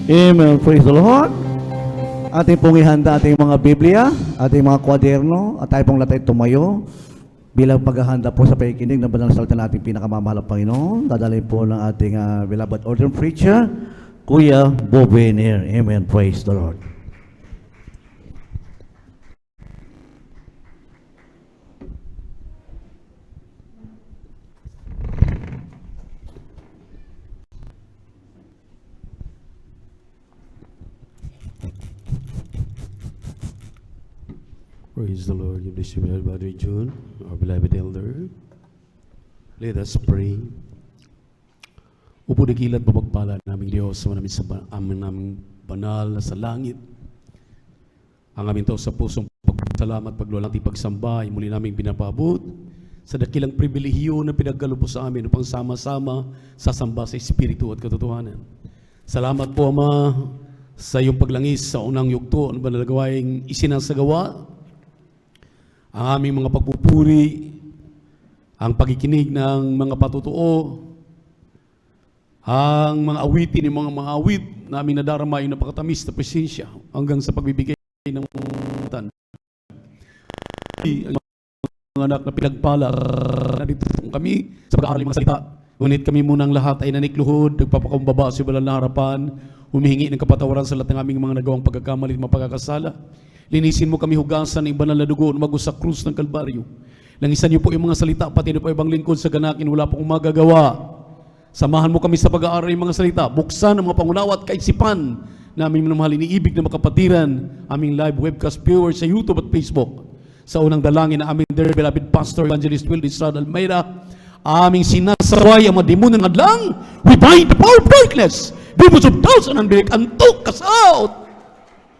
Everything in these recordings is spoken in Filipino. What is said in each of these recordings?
Amen. Praise the Lord. Ating pong ihanda ating mga Biblia, ating mga kwaderno, at tayo pong latay tumayo bilang paghahanda po sa pakikinig ng banal na salita nating pinakamamahal na Panginoon. Dadalhin po ng ating beloved ordained preacher, Kuya Bobenier. Amen. Praise the Lord. Praise the Lord. You bless you, beloved Brother John, our beloved elder. Let us pray. Upo dakilat mapagpala naming Diyos sa naming banal na sa langit. Ang aming tao sa pusong pagpasalamat, paglulati, pagsamba, ay muli naming pinapabot sa dakilang pribilehiyo na pinagkaloob sa amin upang sama-sama sasamba sa Espiritu at katotohanan. Salamat po, Ama, sa iyong paglangis sa unang yugto ang banal na gawaing isinasagawa. Ang aming mga pagpupuri, ang pagkikinig ng mga patutuo, ang mga awitin ng mga awit na aming nadarama yung napakatamis na presensya hanggang sa pagbibigay ng tan. Ang mga anak na pinagpala na dito kami sa pag-aaral ng mga salita. Ngunit kami munang lahat ay nanikluhod, nagpapakumbaba sa banal na harapan, humihingi ng kapatawaran sa lahat ng aming mga nagawang pagkakamali at mapagkakasala. Linisin mo kami hugasan ng banal na dugo umago sa krus ng Kalbaryo. Langisan niyo po yung mga salita, pati na po ibang lingkod sa ganakin, wala po kong magagawa. Samahan mo kami sa pag-aaral ng mga salita. Buksan ang mga pangunawa at kaisipan na aming minamahal, iniibig na makapatiran, aming live webcast viewers sa YouTube at Facebook. Sa unang dalangin na aming dear beloved Pastor Evangelist Will Estrada Almeida, aming sinasaway ang mga demonyo ng adlang. We bind the power of darkness, demons of doubt and unbelief, and took us out.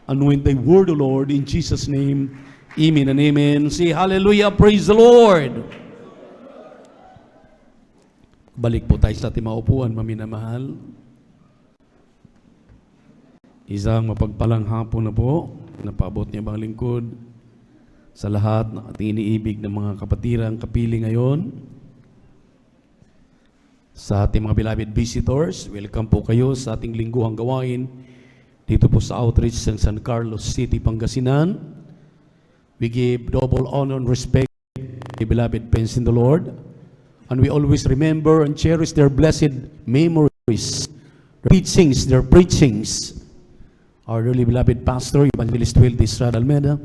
Anoint thy word, O Lord, in Jesus' name. Amen and amen. Say hallelujah, praise the Lord. Balik po tayo sa ating mga upuan, maminamahal. Isang mapagpalang hapon na po, napabot niya bang lingkod sa lahat ng ating iniibig ng mga kapatirang kapili ngayon. Sa ating mga beloved visitors, welcome po kayo sa ating lingguhang gawain dito po sa outreach ng San Carlos City, Pangasinan. We give double honor and respect to the beloved friends in the Lord. And we always remember and cherish their blessed memories, their preachings. Our dearly beloved Pastor, Evangelist Will Estrada Almeida,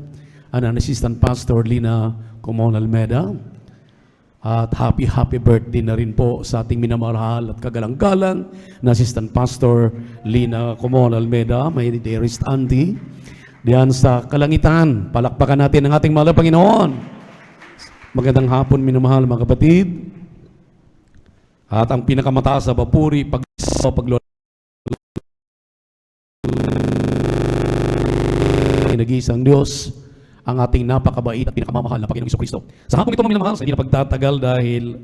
and an Assistant Pastor, Lina Comon Almeida. At happy birthday na rin po sa ating minamahal at kagalang-galang na Assistant Pastor Lina Comon Almeida, my dearest auntie, diyan sa kalangitan. Palakpakan natin ang ating mahal na Panginoon. Magandang hapon, minamahal mga kapatid. At ang pinakamataas na papuri, nag-iisang Diyos, ang ating napakabait at pinakamamahal na Panginoong Jesucristo. Sa hapon ito, mga minamahal, sa hindi na pagtatagal dahil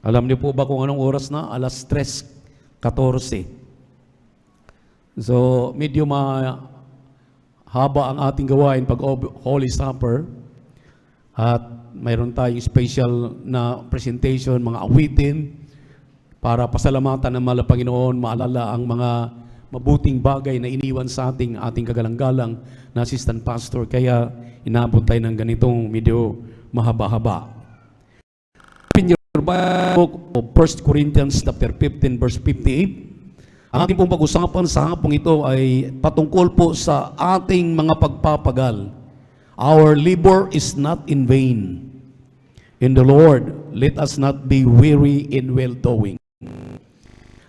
alam niyo po ba kung anong oras na? 3:14. So, medyo mahaba ang ating gawain pag Holy Supper at mayroon tayong special na presentation, mga awitin para pasalamatan ng mahal na Panginoon, maalala ang mga mabuting bagay na iniwan sa ating kagalang-galang na Assistant Pastor. Kaya inaabot tayo ng ganitong medyo mahaba-haba. In your book of 1 Corinthians chapter 15 verse 58, ang ating pong pag-usapan sa hapong ito ay patungkol po sa ating mga pagpapagal. Our labor is not in vain. In the Lord, let us not be weary in well-doing.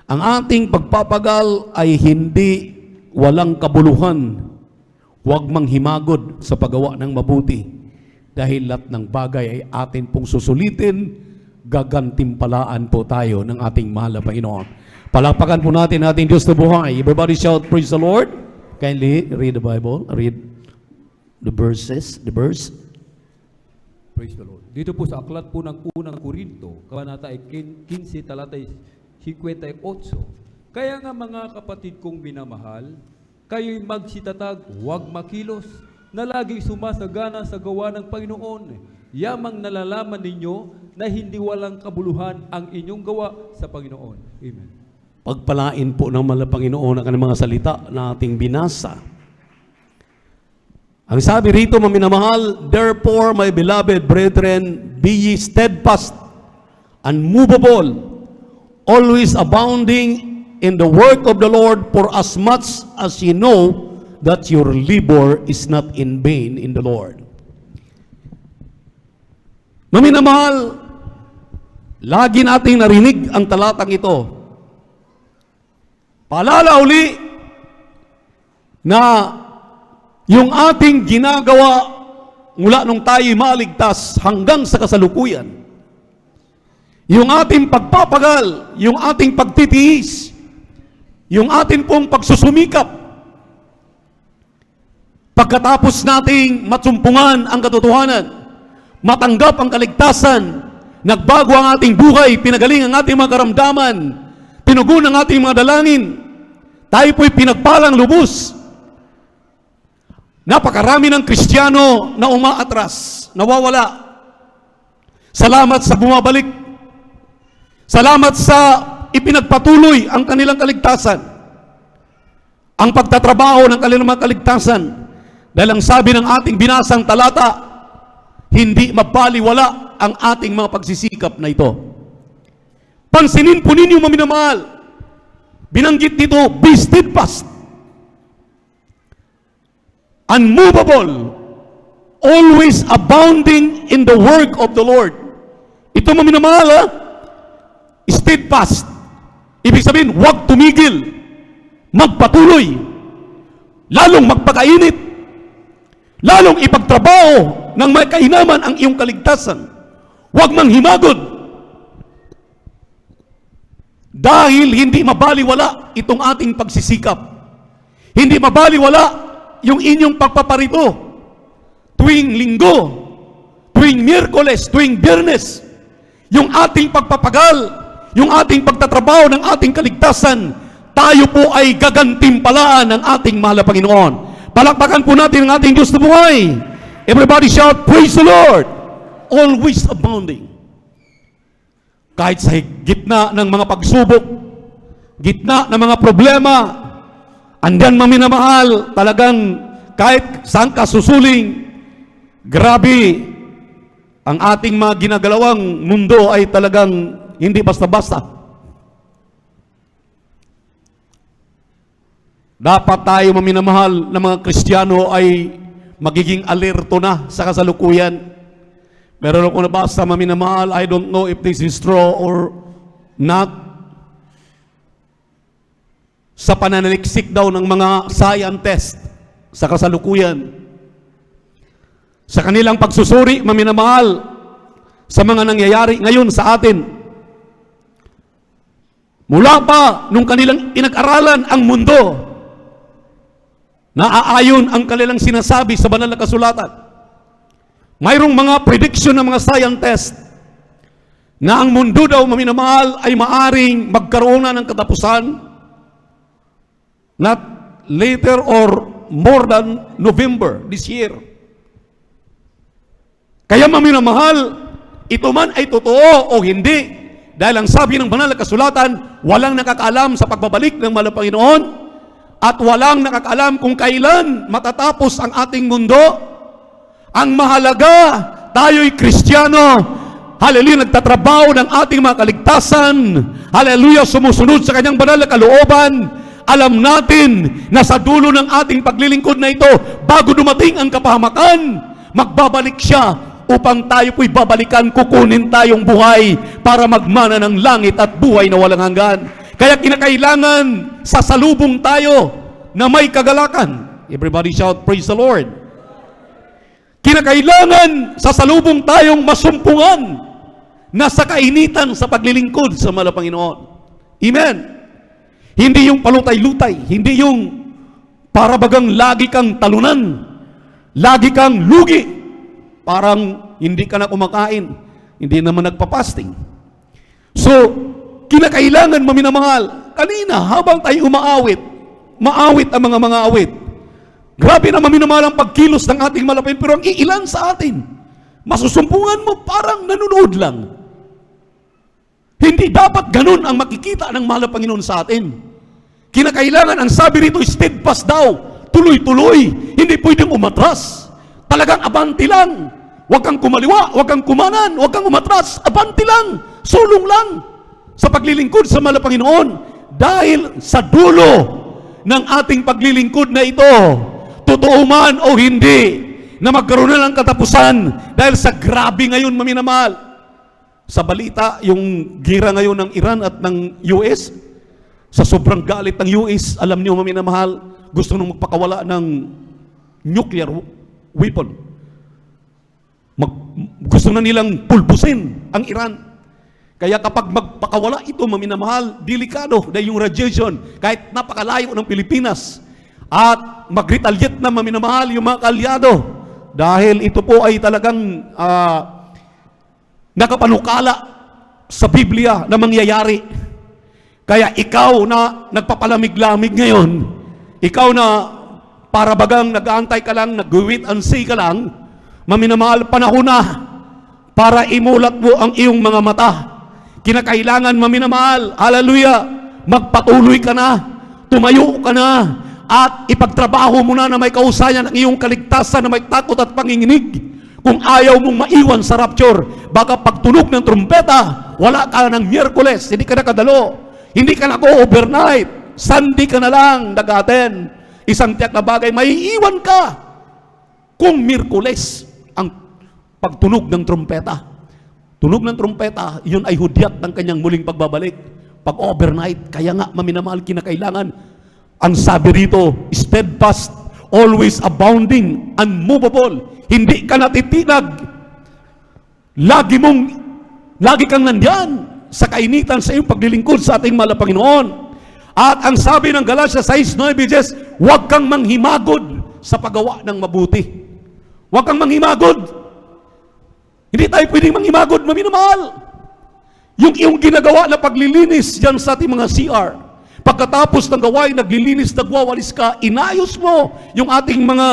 Ang ating pagpapagal ay hindi walang kabuluhan. Huwag manghimagod sa paggawa ng mabuti. Dahil lahat ng bagay ay atin pong susulitin, gagantimpalaan po tayo ng ating mahal na Panginoon. Palakpakan po natin ating Diyos na buhay. Everybody shout, praise the Lord. Kindly read the Bible. Read the verses. The verse. Praise the Lord. Dito po sa aklat po ng unang Korinto, kabanata ay 15, talatay 58. Kaya nga mga kapatid kong minamahal, kayo'y magsitatag, huwag makilos, na laging sumasagana sa gawa ng Panginoon. Yamang nalalaman ninyo na hindi walang kabuluhan ang inyong gawa sa Panginoon. Amen. Pagpalain po ng mahal na Panginoon ang kanyang mga salita na ating binasa. Ang sabi rito, mga minamahal, therefore, my beloved brethren, be ye steadfast, unmovable, always abounding in the work of the Lord, for as much as ye know that your labor is not in vain in the Lord. Mga minamahal, lagi nating narinig ang talatang ito. Paalala uli na yung ating ginagawa mula nung tayo'y maligtas hanggang sa kasalukuyan, yung ating pagpapagal, yung ating pagtitiis, yung ating pong pagsusumikap, pagkatapos nating matsumpungan ang katotohanan, matanggap ang kaligtasan, nagbago ang ating buhay, pinagaling ang ating mga karamdaman, tinugon ang ating mga dalangin, tayo po'y pinagpalang lubos. Napakarami ng Kristiyano na umaatras, nawawala. Salamat sa bumabalik. Salamat sa ipinagpatuloy ang kanilang kaligtasan. Ang pagtatrabaho ng kanilang mga kaligtasan. Dahil ang sabi ng ating binasang talata, hindi mabaliwala ang ating mga pagsisikap na ito. Pansinin po ninyo, mga minamahal, binanggit dito, be steadfast, unmovable, always abounding in the work of the Lord. Ito, mga minamahal, steadfast. Ibig sabihin, huwag tumigil, magpatuloy, lalong magpakainit, lalong ipagtrabaho ng may kainaman ang iyong kaligtasan. Huwag mang himagod. Dahil hindi mabaliwala itong ating pagsisikap. Hindi mabaliwala yung inyong pagpaparito tuwing linggo, tuwing Miyerkules, tuwing Biyernes. Yung ating pagpapagal, yung ating pagtatrabaho ng ating kaligtasan, tayo po ay gagantimpalaan ng ating mahal na Panginoon. Palakpakan po natin ang ating Diyos na buhay. Everybody shout, praise the Lord! Always abounding. Kahit sa gitna ng mga pagsubok, gitna ng mga problema, andyan, mga minamahal, talagang kahit saan ka susuling, grabe, ang ating mga ginagalawang mundo ay talagang hindi basta-basta. Dapat tayo, mga minamahal, na mga Kristiyano ay magiging alerto na sa kasalukuyan. Meron ako nabasa, mga minamahal, I don't know if this is true or not. Sa pananaliksik daw ng mga scientist sa kasalukuyan, sa kanilang pagsusuri, mga minamahal, sa mga nangyayari ngayon sa atin, mula pa nung kanilang inag-aralan ang mundo, naaayon ang kanilang sinasabi sa banal na kasulatan. Mayroong mga prediction ng mga scientist na ang mundo daw, mga minamahal, ay maaring magkaroon na ng katapusan not later or more than November this year. Kaya, mga minamahal, ito man ay totoo o hindi, dahil ang sabi ng banal na kasulatan, walang nakakaalam sa pagbabalik ng mahal na Panginoon at walang nakakaalam kung kailan matatapos ang ating mundo. Ang mahalaga, tayo'y Kristiyano, hallelujah, nagtatrabaho ng ating mga kaligtasan, hallelujah, sumusunod sa kanyang banal na kalooban. Alam natin na sa dulo ng ating paglilingkod na ito, bago dumating ang kapahamakan, magbabalik siya upang tayo po'y babalikan, kukunin tayong buhay para magmana ng langit at buhay na walang hanggan. Kaya kinakailangan sasalubong tayo na may kagalakan. Everybody shout, praise the Lord. Kinakailangan sasalubong tayong masumpungan na sa kainitan sa paglilingkod sa mahal na Panginoon. Amen. Hindi yung palutay-lutay, hindi yung para bagang lagi kang talunan, lagi kang lugi, parang hindi ka na kumakain, hindi naman nagpapasting. So, kinakailangan, maminamahal, kanina habang tayo umaawit, maawit ang mga awit. Grabe na, maminamahal, ang pagkilos ng ating malapit, pero ang iilan sa atin, masusumpungan mo parang nanonood lang. Hindi dapat ganun ang makikita ng mahal na Panginoon sa atin. Kinakailangan, ang sabi rito, steadfast daw, tuloy-tuloy, hindi pwedeng umatras. Talagang abanti lang. Huwag kang kumaliwa, huwag kang kumanan, huwag kang umatras, abanti lang, sulong lang sa paglilingkod sa mahal na Panginoon. Dahil sa dulo ng ating paglilingkod na ito, totoo man o hindi, na magkaroon na ng katapusan dahil sa grabe ngayon, maminamahal. Sa balita, yung gira ngayon ng Iran at ng US, sa sobrang galit ng US, alam niyo maminamahal, gusto nung magpakawala ng nuclear weapon. Gusto na nilang pulbusin ang Iran. Kaya kapag magpakawala ito, maminamahal, delikado dahil yung radiation, kahit napakalayo ng Pilipinas, at mag-retaliate na maminamahal yung mga kalyado. Dahil ito po ay talagang nakapanukala sa Biblia na mangyayari. Kaya ikaw na nagpapalamig-lamig ngayon, ikaw na para bagang nag-aantay ka lang, nag-wait and see ka lang, maminamahal, panahon na para imulat mo ang iyong mga mata. Kinakailangan, maminamahal, hallelujah, magpatuloy ka na, tumayo ka na, at ipagtrabaho mo na may kausayan ang iyong kaligtasan na may takot at panginginig. Kung ayaw mong maiwan sa rapture, baka pagtunog ng trumpeta, wala ka ng Miyerkules, hindi ka nakadalo, hindi ka nag-overnight, Sunday ka na lang nag-aten. Isang tiyak na bagay, maiiwan ka kung Miyerkules ang pagtunog ng trumpeta. Tunog ng trumpeta, yun ay hudyat ng kanyang muling pagbabalik. Pag overnight, kaya nga maminamahal, kinakailangan, ang sabi rito, steadfast, always abounding, unmovable. Hindi ka natitinag. Lagi kang nandyan sa kainitan sa iyong paglilingkod sa ating mahal na Panginoon. At ang sabi ng Galatia 6:9, huwag kang manghimagod sa paggawa ng mabuti. Huwag kang manghimagod. Hindi tayo pwedeng manghimagod, maminamahal. Yung iyong ginagawa na paglilinis dyan sa ating mga CR, pagkatapos ng gawain, naglilinis, nagwawalis ka, inayos mo yung ating mga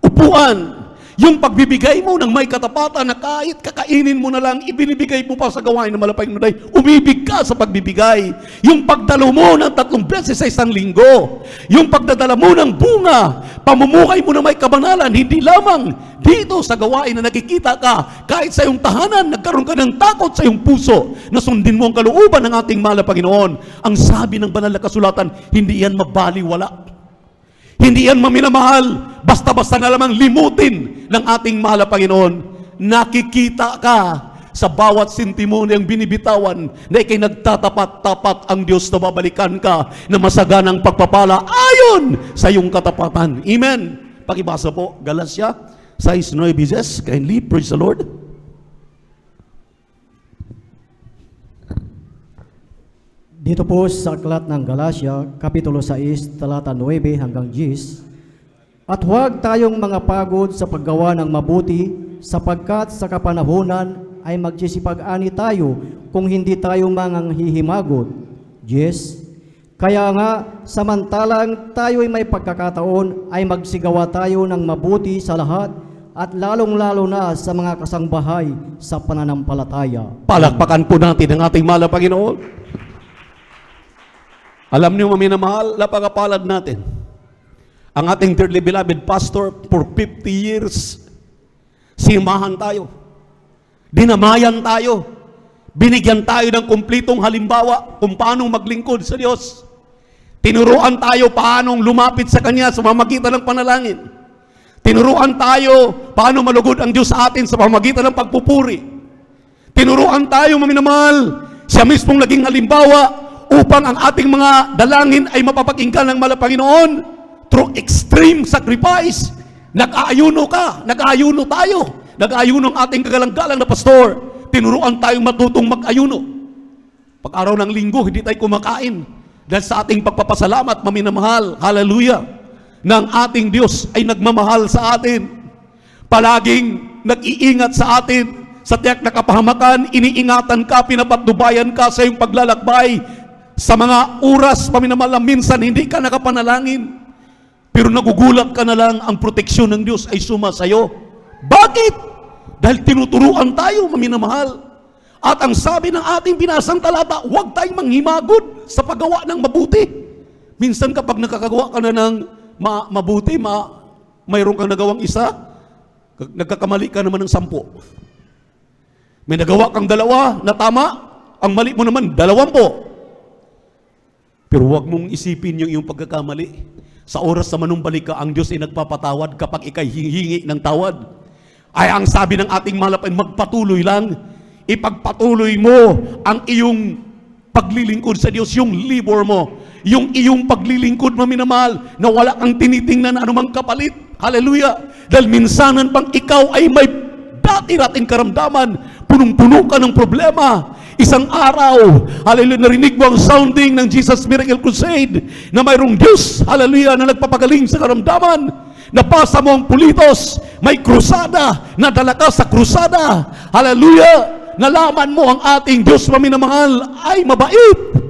upuan. Yung pagbibigay mo ng may katapatan na kahit kakainin mo na lang, ibinibigay mo pa sa gawain ng malapay na day, umibig ka sa pagbibigay. Yung pagdalo mo ng 3 beses sa isang linggo, yung pagdadala mo ng bunga, pamumuhay mo na may kabanalan, hindi lamang dito sa gawain na nakikita ka, kahit sa iyong tahanan, nagkaroon ka ng takot sa iyong puso, na sundin mo ang kalooban ng ating mahal na Panginoon. Ang sabi ng banal na kasulatan, hindi yan mabaliwala. Hindi yan maminamahal, basta-basta na lamang limutin ng ating mahal na Panginoon. Nakikita ka sa bawat sintimo niyang binibitawan na ikay nagtatapat-tapat ang Diyos na babalikan ka na masaganang pagpapala ayon sa iyong katapatan. Amen. Pakibasa po, Galatia 6:9. Kindly, praise the Lord. Dito po sa aklat ng Galatia, Kapitulo 6, talata 9 hanggang 10, at huwag tayong mga pagod sa paggawa ng mabuti, sapagkat sa kapanahunan ay magsisipag-ani tayo kung hindi tayo manghihimagot. 10, kaya nga, samantalang tayo'y may pagkakataon, ay magsigawa tayo ng mabuti sa lahat, at lalong-lalo na sa mga kasangbahay sa pananampalataya. Palakpakan po natin ang ating mahal na Panginoon. Alam niyo, maminamahal, napakapalad natin. Ang ating dearly beloved pastor, for 50 years, simahan tayo. Dinamayan tayo. Binigyan tayo ng kumplitong halimbawa kung paano maglingkod sa Diyos. Tinuruan tayo paano lumapit sa Kanya sa pamamagitan ng panalangin. Tinuruan tayo paano malugod ang Diyos sa atin sa pamamagitan ng pagpupuri. Tinuruan tayo, maminamahal, siya mismong naging halimbawa upang ang ating mga dalangin ay mapapakinggan ng mahal na Panginoon through extreme sacrifice. Nag-aayuno ka, nag-aayuno tayo, nag-aayuno ang ating kagalang-galang na pastor. Tinuruan tayong matutong mag-ayuno. Pag-araw ng linggo, hindi tayo kumakain dahil sa ating pagpapasalamat, maminamahal, hallelujah, ng ating Diyos ay nagmamahal sa atin. Palaging nag-iingat sa atin sa tiyak na kapahamakan, iniingatan ka, pinapatnubayan ka sa iyong paglalakbay. Sa mga oras, paminamahal, minsan hindi ka nakapanalangin, pero nagugulat ka na lang, ang proteksyon ng Diyos ay sumasayo. Bakit? Dahil tinuturuan tayo, maminamahal. At ang sabi ng ating binasang talata, huwag tayong manghimagod sa paggawa ng mabuti. Minsan kapag nakakagawa ka na ng mabuti, mayroon kang nagawang isa, nagkakamali ka naman ng 10. May nagawa kang 2 na tama, ang mali mo naman 20. Pero huwag mong isipin yung iyong pagkakamali. Sa oras na manumbalik ka, ang Diyos ay nagpapatawad kapag ikay hingi ng tawad. Ay ang sabi ng ating malapay, magpatuloy lang. Ipagpatuloy mo ang iyong paglilingkod sa Diyos, yung labor mo, yung iyong paglilingkod mo minamahal, na wala kang tinitingnan na anumang kapalit. Hallelujah! Dahil minsanan pang ikaw ay may dati-dating karamdaman, punong-puno ka ng problema. Isang araw, hallelujah, narinig mo ang sounding ng Jesus Miracle Crusade na mayroong Diyos, hallelujah, na nagpapagaling sa karamdaman. Napasa mo ang pulitos, may krusada, nadala ka sa krusada. Hallelujah! Nalaman mo ang ating Diyos maminamahal ay mabait.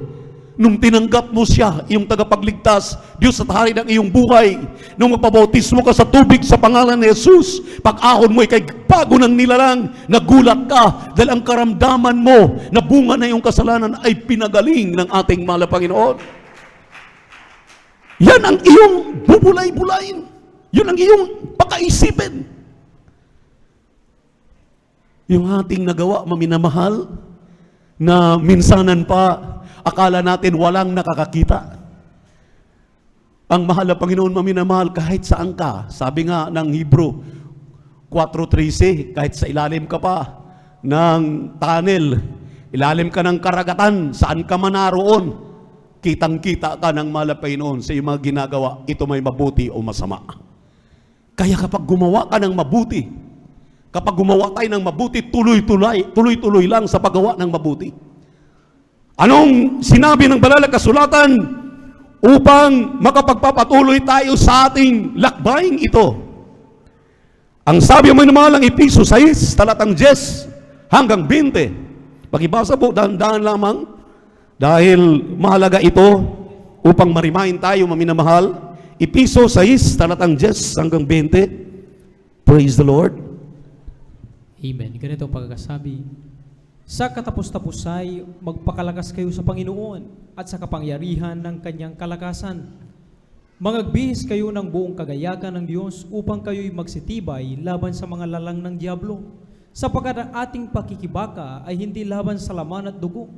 Nung tinanggap mo siya, iyong tagapagligtas, Diyos at hari ng iyong buhay, nung magpabautismo ka sa tubig sa pangalan ni Jesus, pag-ahon mo ikay bago ng nilalang, nagulat ka dahil ang karamdaman mo na bunga na iyong kasalanan ay pinagaling ng ating mahal na Panginoon. Yan ang iyong bubulay-bulayin. Yun ang iyong pakaisipin. Yung ating nagawa, maminamahal, na minsanan pa, akala natin walang nakakakita. Ang mahal na Panginoon maminamahal kahit saan ka. Sabi nga ng Hebrew 4:13, kahit sa ilalim ka pa ng tunnel, ilalim ka ng karagatan, saan ka man naroon, kitang-kita ka ng mahal na Panginoon sa iyong mga ginagawa, ito may mabuti o masama. Kaya kapag gumawa ka ng mabuti, kapag gumawa tayo ng mabuti, tuloy-tuloy lang sa paggawa ng mabuti. Anong sinabi ng banal na kasulatan upang makapagpapatuloy tayo sa ating lakbayin ito? Ang sabi mo naman ng Episo 6, talatang 10 hanggang 20. Pakibasa po, dahan-dahan lamang, dahil mahalaga ito upang ma-remind tayo, maminamahal. Episo 6, talatang 10 hanggang 20. Praise the Lord. Amen. Ganito ang pagkakasabi. Sa katapos-tapos ay magpakalakas kayo sa Panginoon at sa kapangyarihan ng kanyang kalakasan. Mangagbihis kayo ng buong kagayagan ng Diyos upang kayo'y magsitibay laban sa mga lalang ng diablo. Sapagkat ang ating pakikibaka ay hindi laban sa laman at dugo,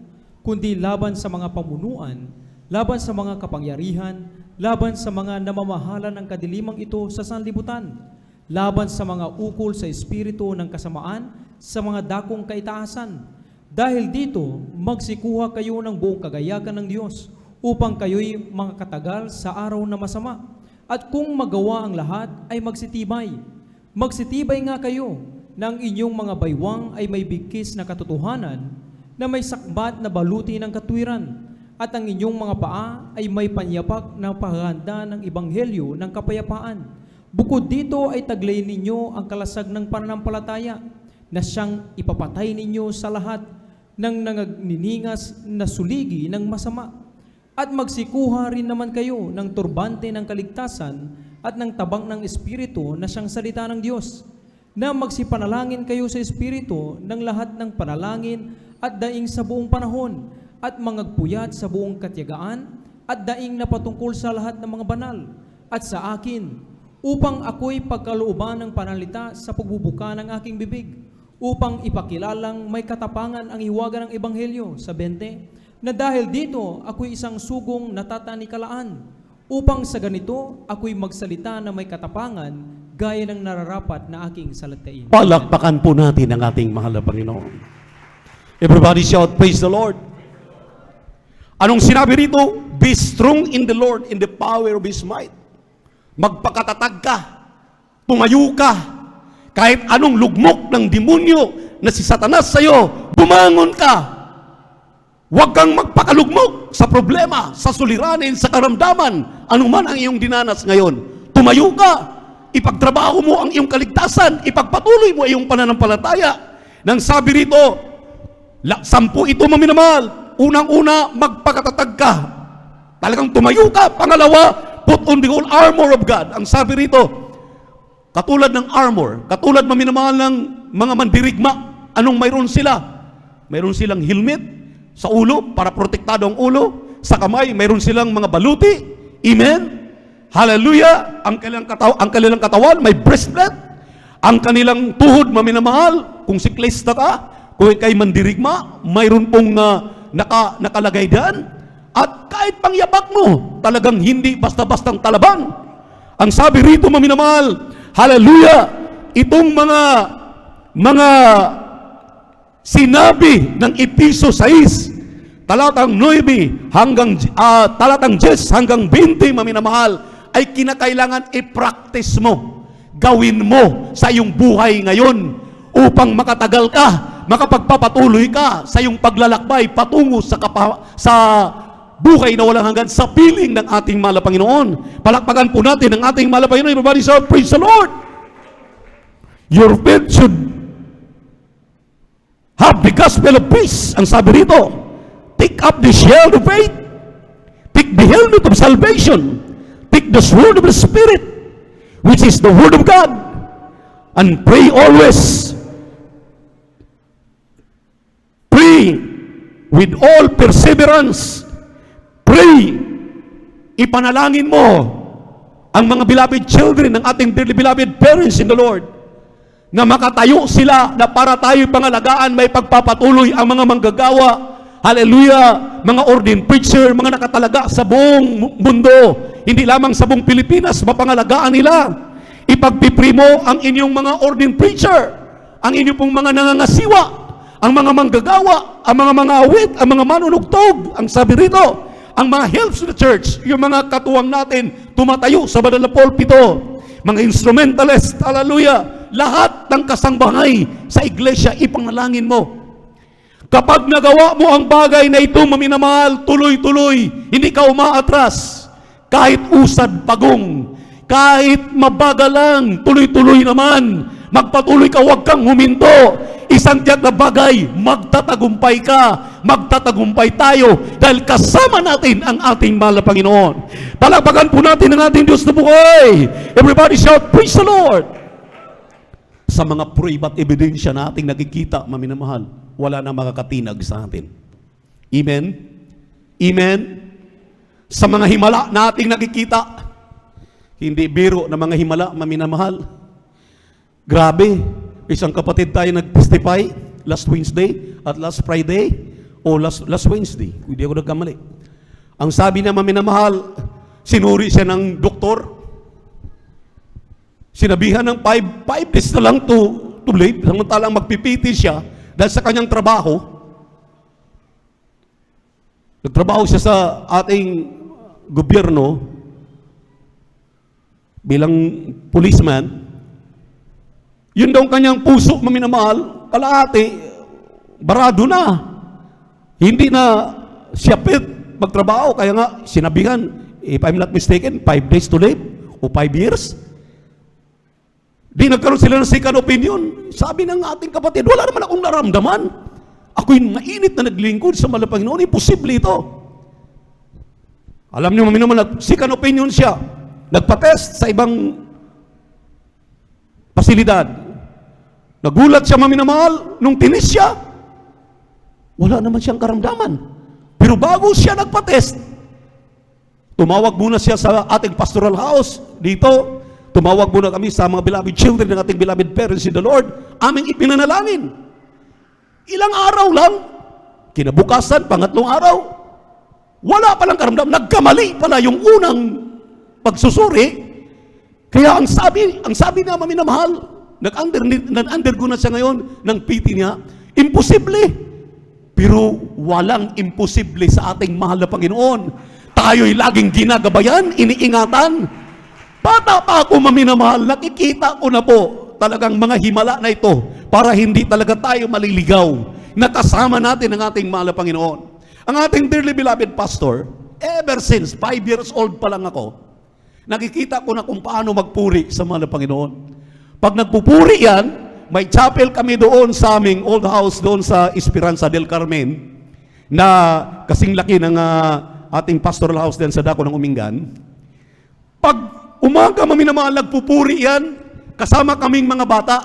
kundi laban sa mga pamunuan, laban sa mga kapangyarihan, laban sa mga namamahala ng kadilimang ito sa sanlibutan, laban sa mga ukol sa espiritu ng kasamaan, sa mga dakong kaitaasan. Dahil dito, magsikuha kayo ng buong kagayagan ng Diyos upang kayo'y makakatagal sa araw na masama. At kung magawa ang lahat, ay magsitibay. Magsitibay nga kayo na ang inyong mga baywang ay may bigkis na katotohanan na may sakbat na baluti ng katwiran, at ang inyong mga paa ay may panyapak na paghahanda ng ebanghelyo ng kapayapaan. Bukod dito ay taglay ninyo ang kalasag ng pananampalataya na siyang ipapatay ninyo sa lahat ng nangagniningas na suligi ng masama. At magsikuha rin naman kayo ng turbante ng kaligtasan at ng tabang ng Espiritu na siyang salita ng Diyos, na magsipanalangin kayo sa Espiritu ng lahat ng panalangin at daing sa buong panahon, at mangagpuyat sa buong katyagaan at daing na patungkol sa lahat ng mga banal at sa akin, upang ako'y pagkalooban ng panalita sa pagbubuka ng aking bibig, upang ipakilalang may katapangan ang hiwaga ng Ebanghelyo sa 20, na dahil dito ako'y isang sugong natatanikalaan, upang sa ganito ako'y magsalita na may katapangan gaya ng nararapat na aking salatain. Palakpakan po natin ang ating mahal na Panginoon. Everybody shout, praise the Lord. Anong sinabi rito? Be strong in the Lord, in the power of His might. Magpakatatag ka, tumayo ka, kahit anong lugmok ng demonyo na si Satanas sa'yo, bumangon ka. Huwag kang magpakalugmok sa problema, sa suliranin, sa karamdaman, anuman ang iyong dinanas ngayon. Tumayo ka, ipagtrabaho mo ang iyong kaligtasan, ipagpatuloy mo ang iyong pananampalataya. Nang sabi rito, 10 ito maminamahal. Unang-una, magpakatatag ka. Talagang tumayo ka. Pangalawa, put on the whole armor of God. Ang sabi rito, katulad ng armor, katulad maminamahal ng mga mandirigma, anong mayroon sila? mayroon silang helmet sa ulo para protektado ang ulo. Sa kamay, mayroon silang mga baluti. Amen? Hallelujah! Ang kanilang katawan, may breastplate. Ang kanilang tuhod, maminamahal. Kung siklista ka, kung ikay mandirigma, mayroon pong nakalagay dyan. At kahit pangyabak mo, talagang hindi basta-bastang talaban. Ang sabi rito, maminamahal, hallelujah, itong mga sinabi ng Episo 6, talatang 9 hanggang talatang 10 hanggang 20, maminamahal, ay kinakailangan i-practice mo. Gawin mo sa iyong buhay ngayon upang makatagal ka, makapagpapatuloy ka sa iyong paglalakbay patungo sa buhay na walang hanggan sa piling ng ating mahal na Panginoon. Palakpakan po natin ang ating mahal na Panginoon. Everybody shout, praise the Lord! Your faith should have the gospel of peace. Ang sabi rito, take up the shield of faith, take the helmet of salvation, take the sword of the Spirit, which is the word of God, and pray always. Pray with all perseverance. Pray, ipanalangin mo ang mga beloved children ng ating dearly beloved parents in the Lord, na makatayo sila na para tayo pangalagaan, may pagpapatuloy ang mga manggagawa, hallelujah, mga ordained preacher, mga nakatalaga sa buong mundo, hindi lamang sa buong Pilipinas, mapangalagaan nila. Ipagpipri mo ang inyong mga ordained preacher, ang inyong pong mga nangangasiwa, ang mga manggagawa, ang mga awit, ang mga manunugtog. Ang sabi rito, ang mga helps of the church, yung mga katuwang natin, tumatayo sa banal na pulpito, mga instrumentalist, hallelujah, lahat ng kasangbahay sa iglesia, ipanalangin mo. Kapag nagawa mo ang bagay na ito, maminamahal, tuloy-tuloy, hindi ka umaatras, kahit usad pagong, kahit mabagalang, tuloy-tuloy naman, magpatuloy ka, huwag kang huminto. Isang tiyak na bagay, magtatagumpay ka, magtatagumpay tayo, dahil kasama natin ang ating mahal na Panginoon. Palakpakan po natin ang ating Diyos na buhay. Everybody shout, praise the Lord! Sa mga prueba at ebidensya na ating nakikita, maminamahal, wala na makakatinag sa atin. Amen? Amen? Sa mga himala na ating nakikita, hindi biro na mga himala, maminamahal. Grabe, isang kapatid tayo nag-testify last Wednesday at last Friday o last Wednesday, hindi ako nagkamali. Ang sabi niya, maminamahal, sinuri siya ng doktor, sinabihan ng 5 days na lang to live, samantalang magpipiti siya dahil sa kanyang trabaho. Nagtrabaho siya sa ating gobyerno bilang policeman. Yun daw kanyang puso, maminamahal, kalahati, barado na. Hindi na siya fit magtrabaho. Kaya nga, sinabihan, if I'm not mistaken, 5 days to live o 5 years. Di nagkaroon sila ng second opinion. Sabi ng ating kapatid, wala naman akong naramdaman. Ako'y mainit na naglingkod sa mahal na Panginoon. Imposible ito. Alam niyo, maminamahal, second opinion siya. Nagpa-test sa ibang pasilidad. Nagulat siya, maminamahal, nung tinis siya, wala naman siyang karamdaman. Pero bago siya nagpa-test, tumawag muna siya sa ating pastoral house dito. Tumawag muna kami sa mga beloved children ng ating beloved parents in the Lord. Aming ipinanalangin. Ilang araw lang, kinabukasan, pangatlong araw, wala palang karamdam. Nagkamali pala yung unang pagsusuri. Kaya ang sabi na, maminamahal, nag-undergo na siya ngayon ng PT niya, imposible. Pero walang imposible sa ating mahal na Panginoon. Tayo'y laging ginagabayan, iniingatan. Bata pa ako, maminamahal, nakikita ko na po talagang mga himala na ito para hindi talaga tayo maliligaw. Nakasama natin ang ating mahal na Panginoon. Ang ating dearly beloved pastor, ever since 5 years old pa lang ako, nakikita ko na kung paano magpuri sa mahal na Panginoon. Pag nagpupuri yan, may chapel kami doon sa aming old house doon sa Esperanza del Carmen na kasing laki ng ating pastoral house din sa Dako ng Umingan. Pag umaga, maminamahal, nagpupuri yan, kasama kaming mga bata.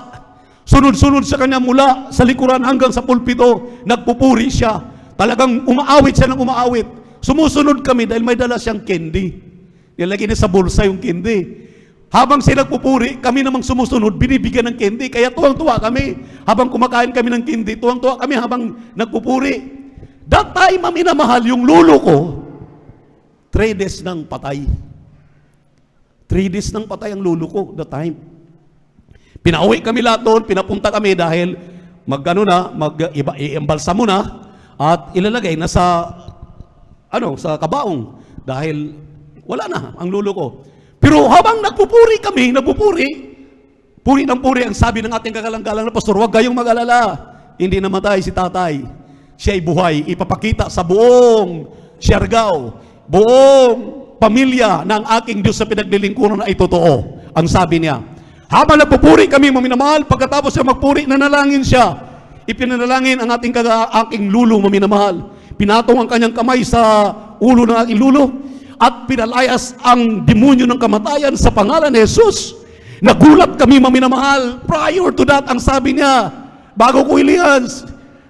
Sunod-sunod sa kanya mula sa likuran hanggang sa pulpito, nagpupuri siya. Talagang umaawit siya ng umaawit. Sumusunod kami dahil may dala siyang candy. Nilagay niya sa bulsa yung candy. Habang sila nagpupuri, kami namang sumusunod, binibigyan ng candy. Kaya tuwang-tuwa kami. Habang kumakain kami ng candy, tuwang-tuwa kami habang nagpupuri. That time, minamahal, yung lulo ko, 3 days nang patay. 3 days nang patay ang lulo ko, that time. Pinauwi kami lahat doon, pinapunta kami dahil i-embalsa mo na at ilalagay na sa sa kabaong dahil wala na ang lulo ko. Pero habang nagpupuri kami, puri ng puri ang sabi ng ating kagalang-galang na pastor, huwag kayong mag-alala. Hindi namatay si tatay. Siya ay buhay. Ipapakita sa buong Siargao, buong pamilya ng aking Diyos sa pinaglilingkuran ay totoo. Ang sabi niya. Habang nagpupuri kami, maminamahal, pagkatapos siya magpuri, nanalangin siya. Ipinanalangin ang aking lulo, maminamahal. Pinatong ang kanyang kamay sa ulo ng aking lulo at pinalayas ang demonyo ng kamatayan sa pangalan ni Jesus. Nagulat kami, maminamahal. Prior to that, ang sabi niya, bago ko ilihan,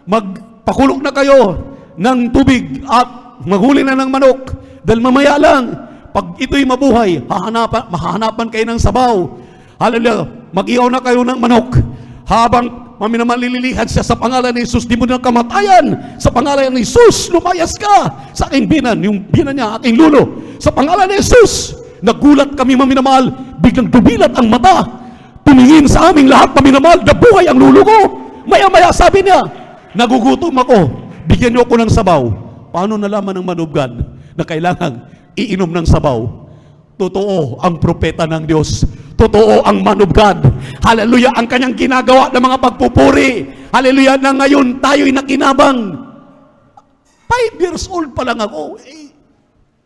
magpakulog na kayo ng tubig at maghuli na ng manok. Dahil mamaya lang, pag ito'y mabuhay, mahahanapan kayo ng sabaw. Hallelujah. Mag-ihaw na kayo ng manok. Habang maminaman lililihan siya sa pangalan ni Jesus, di mo ng kamatayan. Sa pangalan ni Jesus, lumayas ka sa aking binan. Yung binan niya, aking lulo. Sa pangalan ni Jesus, nagulat kami maminamahal. Biglang dumilat ang mata. Tumingin sa aming lahat maminamahal. Nabuhay ang lulo ko. Maya-maya sabi niya, nagugutom ako. Bigyan niyo ako ng sabaw. Paano nalaman ng manubgan na kailangan iinom ng sabaw? Totoo ang propeta ng Diyos. Totoo ang man of God. Hallelujah, ang kanyang ginagawa ng mga pagpupuri. Hallelujah, na ngayon tayo'y nakinabang. 5 years old pa lang ako.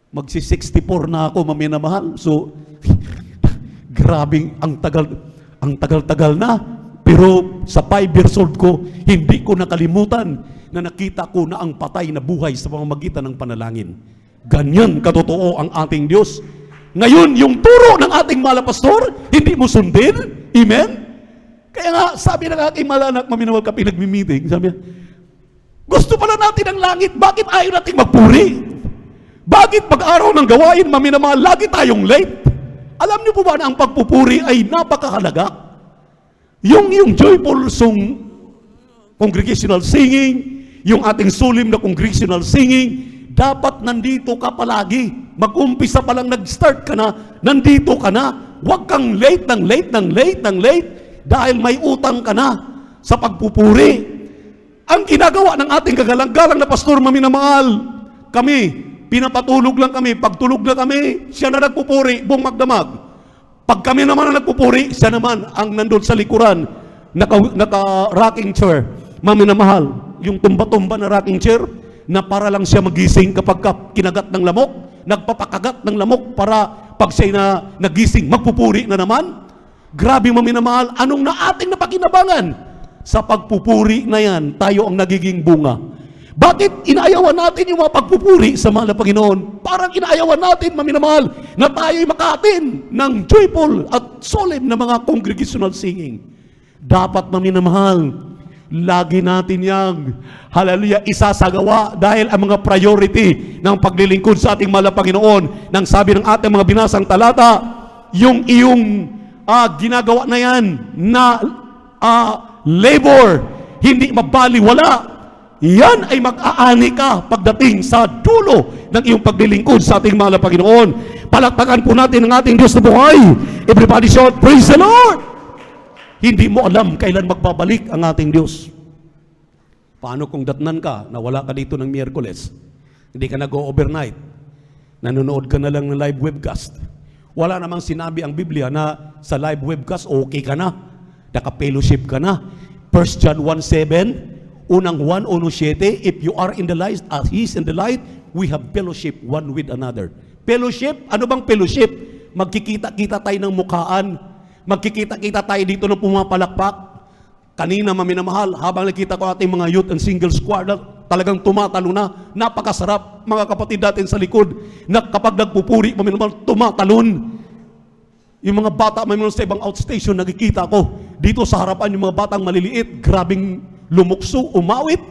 Magsi-64 na ako, maminamahal. So, grabing ang tagal-tagal na. Pero sa 5 years old ko, hindi ko nakalimutan na nakita ko na ang patay na buhay sa pamamagitan ng panalangin. Ganyan katotoo ang ating Diyos. Ngayon, yung turo ng ating malapastor, hindi mo sundin. Amen? Kaya nga, sabi ng aking malanak, maminawag ka pinag-meeting, sabi niya, gusto pala natin ang langit, bakit ayaw natin magpuri? Bakit pag-araw ng gawain, maminamahal, lagi tayong late? Alam niyo po ba na ang pagpupuri ay napakahalaga? Yung joyful song, congregational singing, yung ating sulim na congregational singing, dapat nandito ka palagi. Mag-umpisa pa lang, nag-start ka na, nandito ka na. Huwag kang late dahil may utang ka na sa pagpupuri. Ang ginagawa ng ating kagalang-galang na pastor, maminamahal, kami, pinapatulog lang kami. Pagtulog na kami, siya na nagpupuri, buong magdamag. Pag kami naman na nagpupuri, siya naman ang nandun sa likuran, naka-rocking chair. Maminamahal, yung tumba-tumba na rocking chair, na para lang siya magising kapag kinagat ng lamok, nagpapakagat ng lamok para pag siya na nagising, magpupuri na naman. Grabe maminamahal, anong na ating napakinabangan? Sa pagpupuri na yan, tayo ang nagiging bunga. Bakit inaayawan natin yung mga pagpupuri sa mahal na Panginoon? Parang inaayawan natin, maminamahal, na tayo'y makatin ng joyful at solemn na mga congregational singing. Dapat maminamahal, lagi natin yang, hallelujah, isasagawa dahil ang mga priority ng paglilingkod sa ating mahal na Panginoon, nang sabi ng ating mga binasang talata, yung iyong ginagawa na yan na labor, hindi mabaliwala, yan ay mag-aani ka pagdating sa dulo ng iyong paglilingkod sa ating mahal na Panginoon. Palakpakan po natin ang ating Diyos na buhay. Everybody shout, praise the Lord! Hindi mo alam kailan magbabalik ang ating Diyos. Paano kung datnan ka na wala ka dito ng Miyerkules? Hindi ka nag-overnight. Nanonood ka na lang ng live webcast. Wala namang sinabi ang Biblia na sa live webcast, okay ka na. Naka-fellowship ka na. 1 John 1:7, unang 1:7, if you are in the light as He is in the light, we have fellowship one with another. Fellowship? Ano bang fellowship? Magkikita-kita tayo ng mukhaan. Magkikita-kita tayo dito ng pumapalakpak. Kanina, maminamahal, habang nakita ko ating mga youth and single squad, talagang tumatalo na. Napakasarap, mga kapatid natin sa likod, na kapag nagpupuri, maminamahal, tumatalon. Yung mga bata, maminamahal sa ibang outstation, nakikita ko, dito sa harapan yung mga batang maliliit, grabing lumukso, umawit.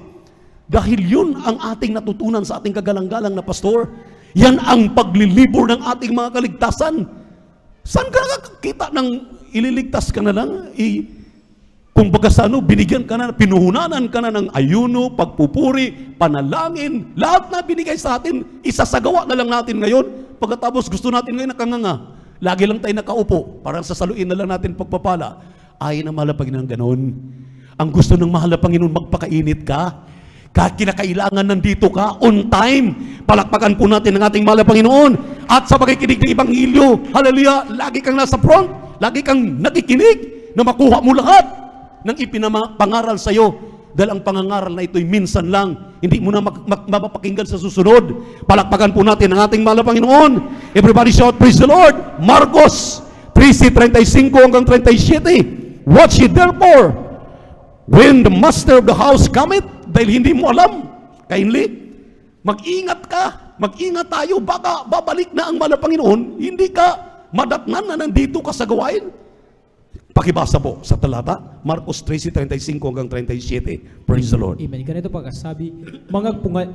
Dahil yun ang ating natutunan sa ating kagalang-galang na pastor. Yan ang paglilibor ng ating mga kaligtasan. Saan ka nakakita ng ililigtas ka na lang? Kung baga sa binigyan ka na, pinuhunanan ka na ng ayuno, pagpupuri, panalangin, lahat na binigay sa atin, isasagawa na lang natin ngayon. Pagkatapos gusto natin ngayon nakanganga. Lagi lang tayo nakaupo, parang sasaluin na lang natin pagpapala. Ay na mahal na Panginoon ganon. Ang gusto ng mahal na Panginoon, magpakainit ka. Kahit kinakailangan nandito ka, on time. Palakpakan po natin ang ating mahal na Panginoon. At sa pakikinig ng Ebanghelyo, hallelujah, lagi kang nasa front, lagi kang nakikinig na makuha mo lahat ng ipinapangaral sa iyo. Dahil ang pangangaral na ito'y minsan lang, hindi mo na mapapakinggan sa susunod. Palakpakan po natin ang ating mahal na Panginoon. Everybody shout, praise the Lord. Marcos 13:35 hanggang 37. Watch ye therefore, when the master of the house cometh, dahil hindi mo alam, kindly, mag-ingat ka, mag-ingat tayo, baka babalik na ang mahal na Panginoon, hindi ka madatnan na nandito ka sa gawain. Pakibasa po sa talata, Marcos 13:35 hanggang 37. Praise the Lord. Amen. Ganito pagkasabi,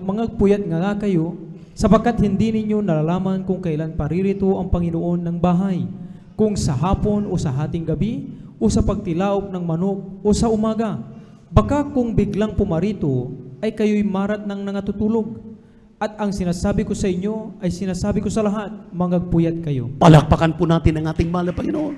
mangagpuyat nga kayo, sapagkat hindi ninyo nalalaman kung kailan paririto ang Panginoon ng bahay, kung sa hapon o sa hating gabi, o sa pagtilaok ng manok, o sa umaga. Baka kung biglang pumarito, ay kayo'y marat ng nangatutulog. At ang sinasabi ko sa inyo, ay sinasabi ko sa lahat, mangagpuyat kayo. Palakpakan po natin ang ating mahal na Panginoon.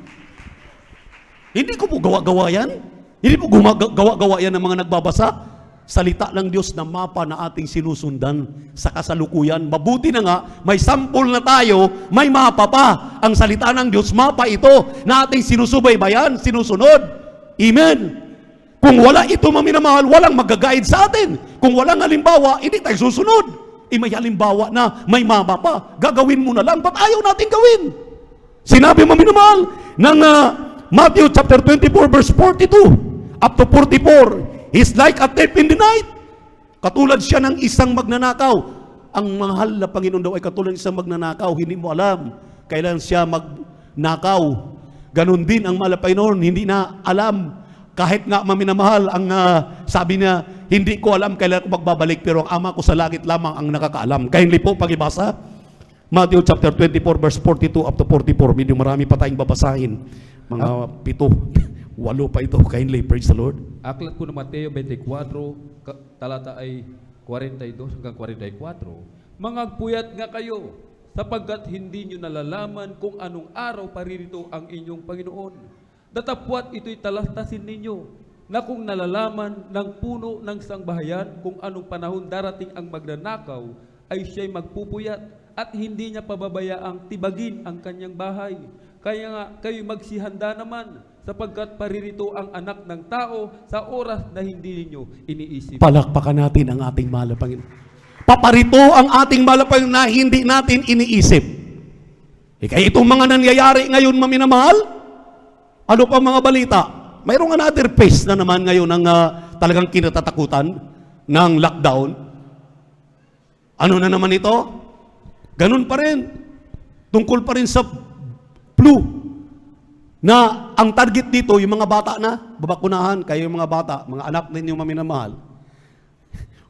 Hindi ko po gawa-gawa yan. Hindi po gawa-gawa yan ng mga nagbabasa. Salita ng Diyos na mapa na ating sinusundan sa kasalukuyan. Mabuti na nga, may sample na tayo, may mapa pa. Ang salita ng Diyos, mapa ito na ating sinusubaybayan, sinusunod. Amen. Kung wala ito, maminamahal, walang mag-guide sa atin. Kung walang halimbawa, hindi tayo susunod. May halimbawa na may mapa pa. Gagawin mo na lang, ba't ayaw natin gawin? Sinabi maminamahal ng Matthew chapter 24 verse 42 up to 44, is like a thief in the night. Katulad siya ng isang magnanakaw. Ang mahal na Panginoon daw ay katulad ng isang magnanakaw. Hindi mo alam kailan siya magnakaw. Ganon din ang mahal na Panginoon, hindi na alam. Kahit nga maminamahal, ang sabi niya, hindi ko alam kailan ko magbabalik, pero ang Ama ko sa langit lamang ang nakakaalam. Kindly po, pakibasa. Matthew chapter 24 verse 42 up to 44. Medyo marami pa tayong babasahin. Mga 7, 8 pa ito. Kindly, praise the Lord. Aklat po ng Mateo 24, talata ay 42 hanggang 44. Mangagpuyat nga kayo, sapagkat hindi nyo nalalaman kung anong araw paririto ang inyong Panginoon. Datapwat ito'y talastasin ninyo, na kung nalalaman ng puno ng sangbahayan kung anong panahon darating ang magnanakaw, ay siya'y magpupuyat at hindi niya pababayaang tibagin ang kanyang bahay. Kaya nga kayo magsihanda naman, sapagkat paririto ang anak ng tao sa oras na hindi ninyo iniisip. Palakpakan natin ang ating mahal na Panginoon. Paparito ang ating mahal na Panginoon na hindi natin iniisip. Kaya itong mga nangyayari ngayon, maminamahal, ano pa mga balita? Mayroong another phase na naman ngayon ng talagang kinatatakutan ng lockdown. Ano na naman ito? Ganun pa rin. Tungkol pa rin sa flu. Na ang target dito, yung mga bata na, babakunahan, kayo yung mga bata, mga anak ninyo maminamahal.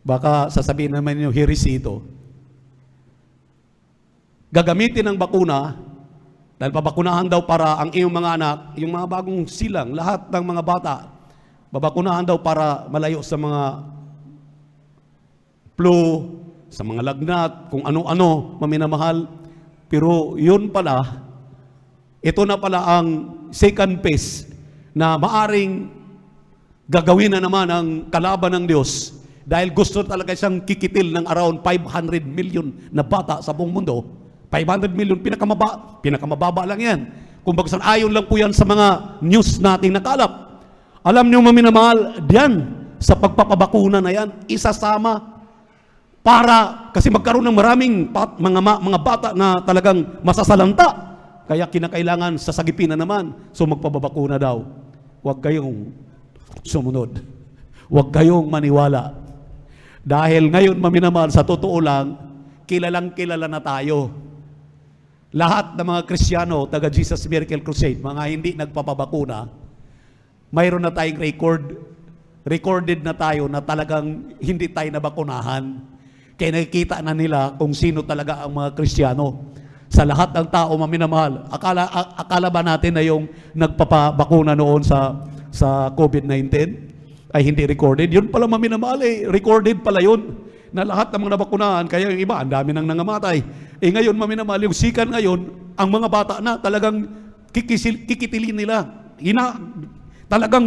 Baka sasabihin naman ninyo, heresy ito. Gagamitin ng bakuna, dahil pabakunahan daw para ang iyong mga anak, yung mga bagong silang, lahat ng mga bata, babakunahan daw para malayo sa mga flu, sa mga lagnat, kung ano-ano, maminamahal. Pero yun pala, ito na pala ang second phase na maaring gagawin na naman ang kalaban ng Diyos dahil gusto talaga siyang kikitil ng around 500 million na bata sa buong mundo. 500 million, pinakamababa lang yan. Kung bagsan, ayon lang po yan sa mga news nating nakalap. Alam niyo maminamahal, diyan, sa pagpapabakuna na yan, isasama para, kasi magkaroon ng maraming mga bata na talagang masasalanta. Kaya kinakailangan sasagipin na naman. So magpababakuna daw. Huwag kayong sumunod. Huwag kayong maniwala. Dahil ngayon maminamahal, sa totoo lang, kilalang kilala na tayo. Lahat ng mga Kristiyano, taga Jesus Miracle Crusade, mga hindi nagpapabakuna, mayroon na tayong recorded na tayo na talagang hindi tayo nabakunahan. Kaya nakikita na nila kung sino talaga ang mga Kristiyano. Sa lahat ng tao maminamahal, akala ba natin na yung nagpapabakuna noon sa COVID-19 ay hindi recorded? Yun pala maminamahal recorded pala yun. Na lahat ng mga nabakunahan, kaya yung iba, ang dami nang nangamatay. Ngayon maminamahal, yung sikan ngayon, ang mga bata na talagang kikitilin nila. Talagang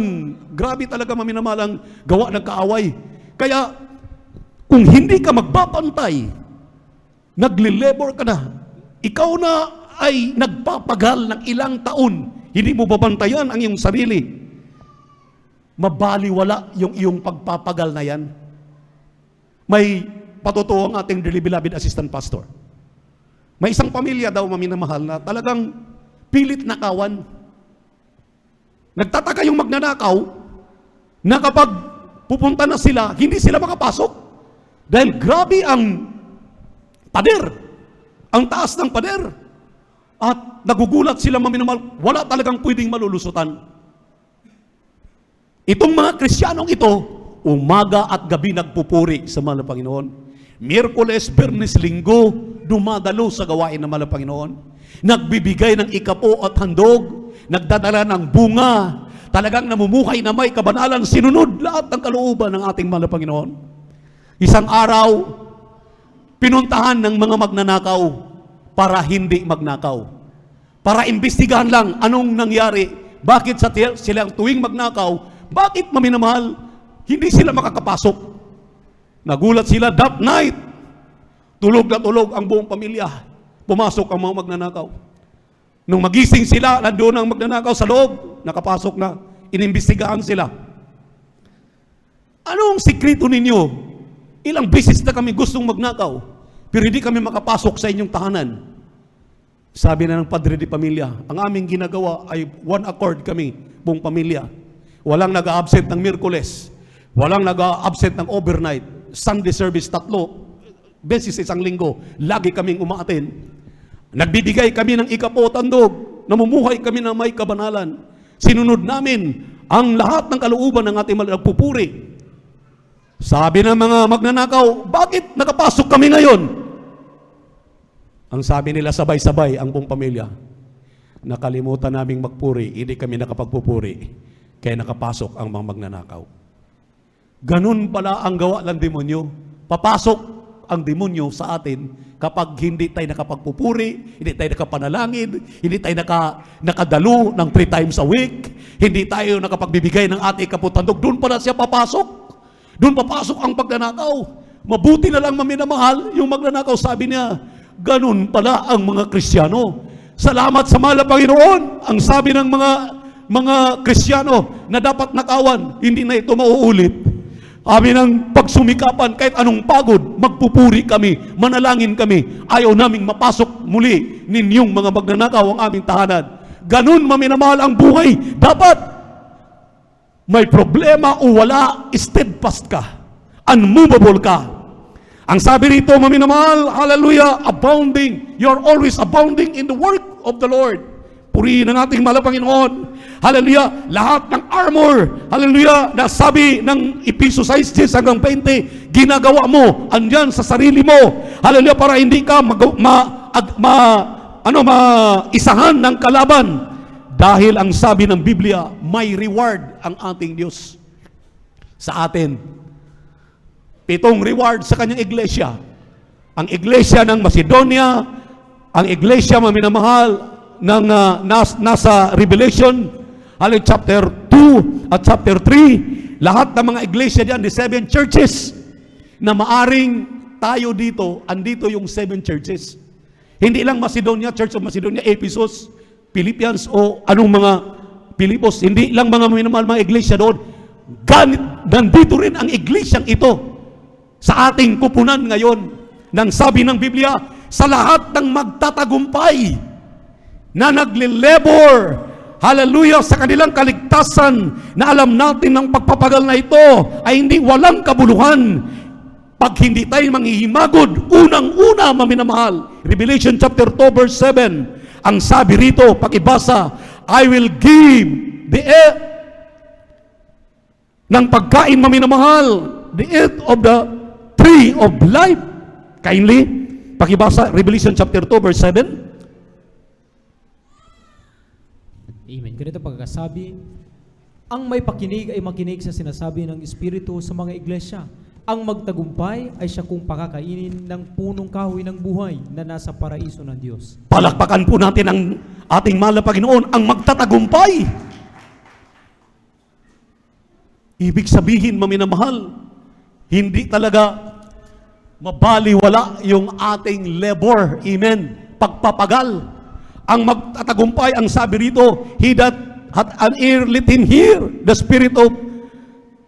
grabe talaga maminamahal ang gawa ng kaaway. Kaya kung hindi ka magbabantay, nagle-labor ka na, ikaw na ay nagpapagal ng ilang taon, hindi mo babantayan ang iyong sarili, mabaliwala yung iyong pagpapagal na yan. May patutuo ang ating dearly beloved assistant pastor. May isang pamilya daw maminamahal na talagang pilit nakawan. Nagtataka yung magnanakaw na kapag pupunta na sila, hindi sila makapasok. Dahil grabe ang pader. Ang taas ng pader. At nagugulat sila maminamahal, wala talagang pwedeng malulusutan. Itong mga Kristiyanong ito, umaga at gabi nagpupuri sa mahal na Panginoon. Miyerkules, Biyernes, Linggo, dumadalo sa gawain ng mahal na Panginoon. Nagbibigay ng ikapo at handog, nagdadala ng bunga, talagang namumuhay na may kabanalan, sinunod lahat ng kalooban ng ating mahal na Panginoon. Isang araw, pinuntahan ng mga magnanakaw para hindi magnakaw. Para imbestigahan lang anong nangyari, bakit silang tuwing magnakaw, bakit maminamahal, hindi sila makakapasok. Nagulat sila that night. Tulog na tulog ang buong pamilya. Pumasok ang mga magnanakaw. Nung magising sila, nandoon ang magnanakaw sa loob. Nakapasok na. Inimbestigahan sila. Anong sikreto ninyo? Ilang beses na kami gustong magnakaw, pero hindi kami makapasok sa inyong tahanan. Sabi na ng padre de pamilya, ang aming ginagawa ay one accord kami, buong pamilya. Walang nag-a-absent ng Miyerkules. Walang nag-a-absent ng overnight. Sunday service, 3 beses sa isang linggo. Lagi kaming umaaten. Nagbibigay kami ng ikapo at handog. Namumuhay kami na may kabanalan. Sinunod namin ang lahat ng kalooban ng ating nagpupuri. Sabi ng mga magnanakaw, bakit nakapasok kami ngayon? Ang sabi nila sabay-sabay ang buong pamilya. Nakalimutan naming magpuri, hindi kami nakapagpupuri. Kaya nakapasok ang mga magnanakaw. Ganun pala ang gawa ng demonyo. Papasok ang demonyo sa atin kapag hindi tayo nakapagpupuri, hindi tayo nakapanalangin, hindi tayo nakadalo ng 3 times a week, hindi tayo nakapagbibigay ng ating kaputandog. Doon pala siya papasok. Doon papasok ang pagnanakaw. Mabuti na lang maminamahal, yung magnanakaw sabi niya, ganun pala ang mga Kristiyano. Salamat sa mahal na Panginoon. Ang sabi ng mga Kristiyano na dapat nakawan, hindi na ito mauulit. Amin ang pagsumikapan, kahit anong pagod, magpupuri kami, manalangin kami. Ayaw naming mapasok muli ninyong mga magnanakaw ang aming tahanan. Ganun maminamahal ang buhay. Dapat may problema o wala, steadfast ka. Unmovable ka. Ang sabi rito, maminamahal, hallelujah, abounding. You're always abounding in the work of the Lord. Purihin ang ating mahal na Panginoon. Hallelujah. Lahat ng armor, hallelujah, na sabi ng Ephesians 6 hanggang 20, ginagawa mo, andyan sa sarili mo. Hallelujah, para hindi ka maisahan ng kalaban. Dahil ang sabi ng Biblia, may reward ang ating Diyos sa atin. 7 reward sa kanyang iglesia. Ang iglesia ng Macedonia, ang iglesia maminamahal ng nasa Revelation, chapter 2 at chapter 3, lahat ng mga iglesia diyan, the 7 churches na maaring tayo dito, andito yung 7 churches. Hindi lang Macedonia, Church of Macedonia, Ephesus, Philippians o anong mga Pilipos, hindi lang mga minamahal mga iglesia doon. Nandito rin ang iglesyang ito sa ating kupunan ngayon. Nang sabi ng Biblia, sa lahat ng magtatagumpay na nagle-labor, hallelujah, sa kanilang kaligtasan, na alam natin ng pagpapagal na ito ay hindi walang kabuluhan. Pag hindi tayo manghihimagod, unang-una maminamahal. Revelation chapter 2 verse 7, ang sabi rito, pakibasa, I will give the ng pagkain maminamahal, the eat of the tree of life. Kindly, pakibasa Revelation chapter 2 verse 7. Amen. Ganito pagkakasabi, ang may pakinig ay makinig sa sinasabi ng Espiritu sa mga iglesia. Ang magtagumpay ay siya kung pakakainin ng punong kahoy ng buhay na nasa paraiso ng Diyos. Palakpakan po natin ang ating mahal na Panginoon, ang magtatagumpay. Ibig sabihin, maminamahal, hindi talaga mabaliwala yung ating labor. Amen. Pagpapagal. Ang magtatagumpay, ang sabi rito, he that hath an ear, let him hear the Spirit of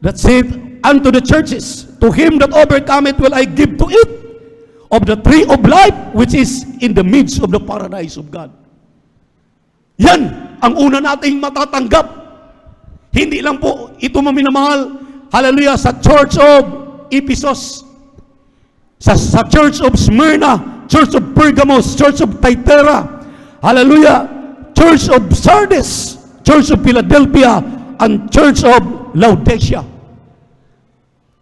that saith unto the churches, to him that overcometh will I give to eat of the tree of life which is in the midst of the paradise of God. Yan ang una nating matatanggap. Hindi lang po ito maminamahal, hallelujah, sa Church of Ephesus, sa Church of Smyrna, Church of Pergamos, Church of Thyatira, hallelujah, Church of Sardis, Church of Philadelphia, and Church of Laodicea.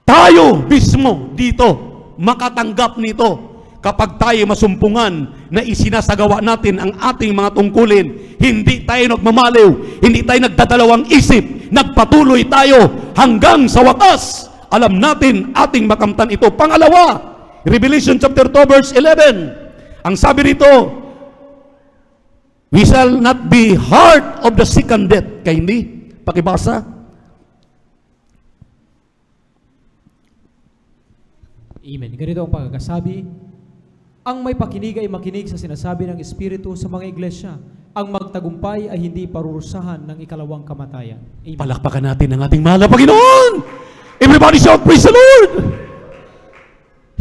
Tayo mismo dito makatanggap nito kapag tayo masumpungan na isinasagawa natin ang ating mga tungkulin. Hindi tayo nagmamaliw, hindi tayo nagdadalawang isip, nagpatuloy tayo hanggang sa wakas. Alam natin ating makamtan ito. Pangalawa, Revelation chapter 2 verse 11. Ang sabi rito, we shall not be hurt of the second death. Kaya hindi, pakibasa. Amen. Ganito ang pagkakasabi, ang may pakinig ay makinig sa sinasabi ng Espiritu sa mga iglesia. Ang magtagumpay ay hindi parurusahan ng ikalawang kamatayan. Amen. Palakpakan natin ang ating mahal na Panginoon. Everybody shout, praise the Lord!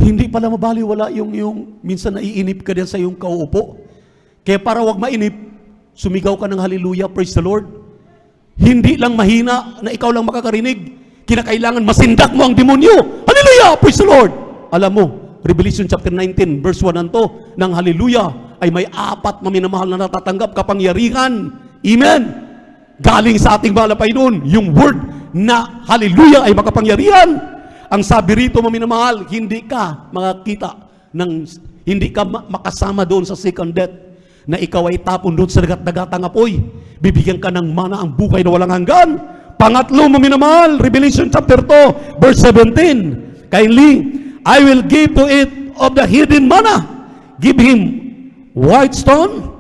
Hindi pala mabaliwala yung minsan naiinip ka din sa iyong kauupo. Kaya para wag mainip, sumigaw ka ng hallelujah, praise the Lord. Hindi lang mahina na ikaw lang makakarinig. Kinakailangan masindak mo ang demonyo. Hallelujah, praise the Lord! Alam mo, Revelation chapter 19, verse 1 and 2, ng hallelujah ay may 4 maminamahal na natatanggap kapangyarihan. Amen! Galing sa ating mahal na Panginoon, yung word na hallelujah ay makapangyarihan. Ang sabi rito, maminamahal, hindi ka makakita hindi ka makasama doon sa second death, na ikaw ay tapon doon sa dagat-dagatang apoy. Bibigyan ka ng mana ang buhay na walang hanggan. Pangatlo, maminamahal, Revelation chapter 2, verse 17. Kindly, I will give to it of the hidden manna. Give him white stone.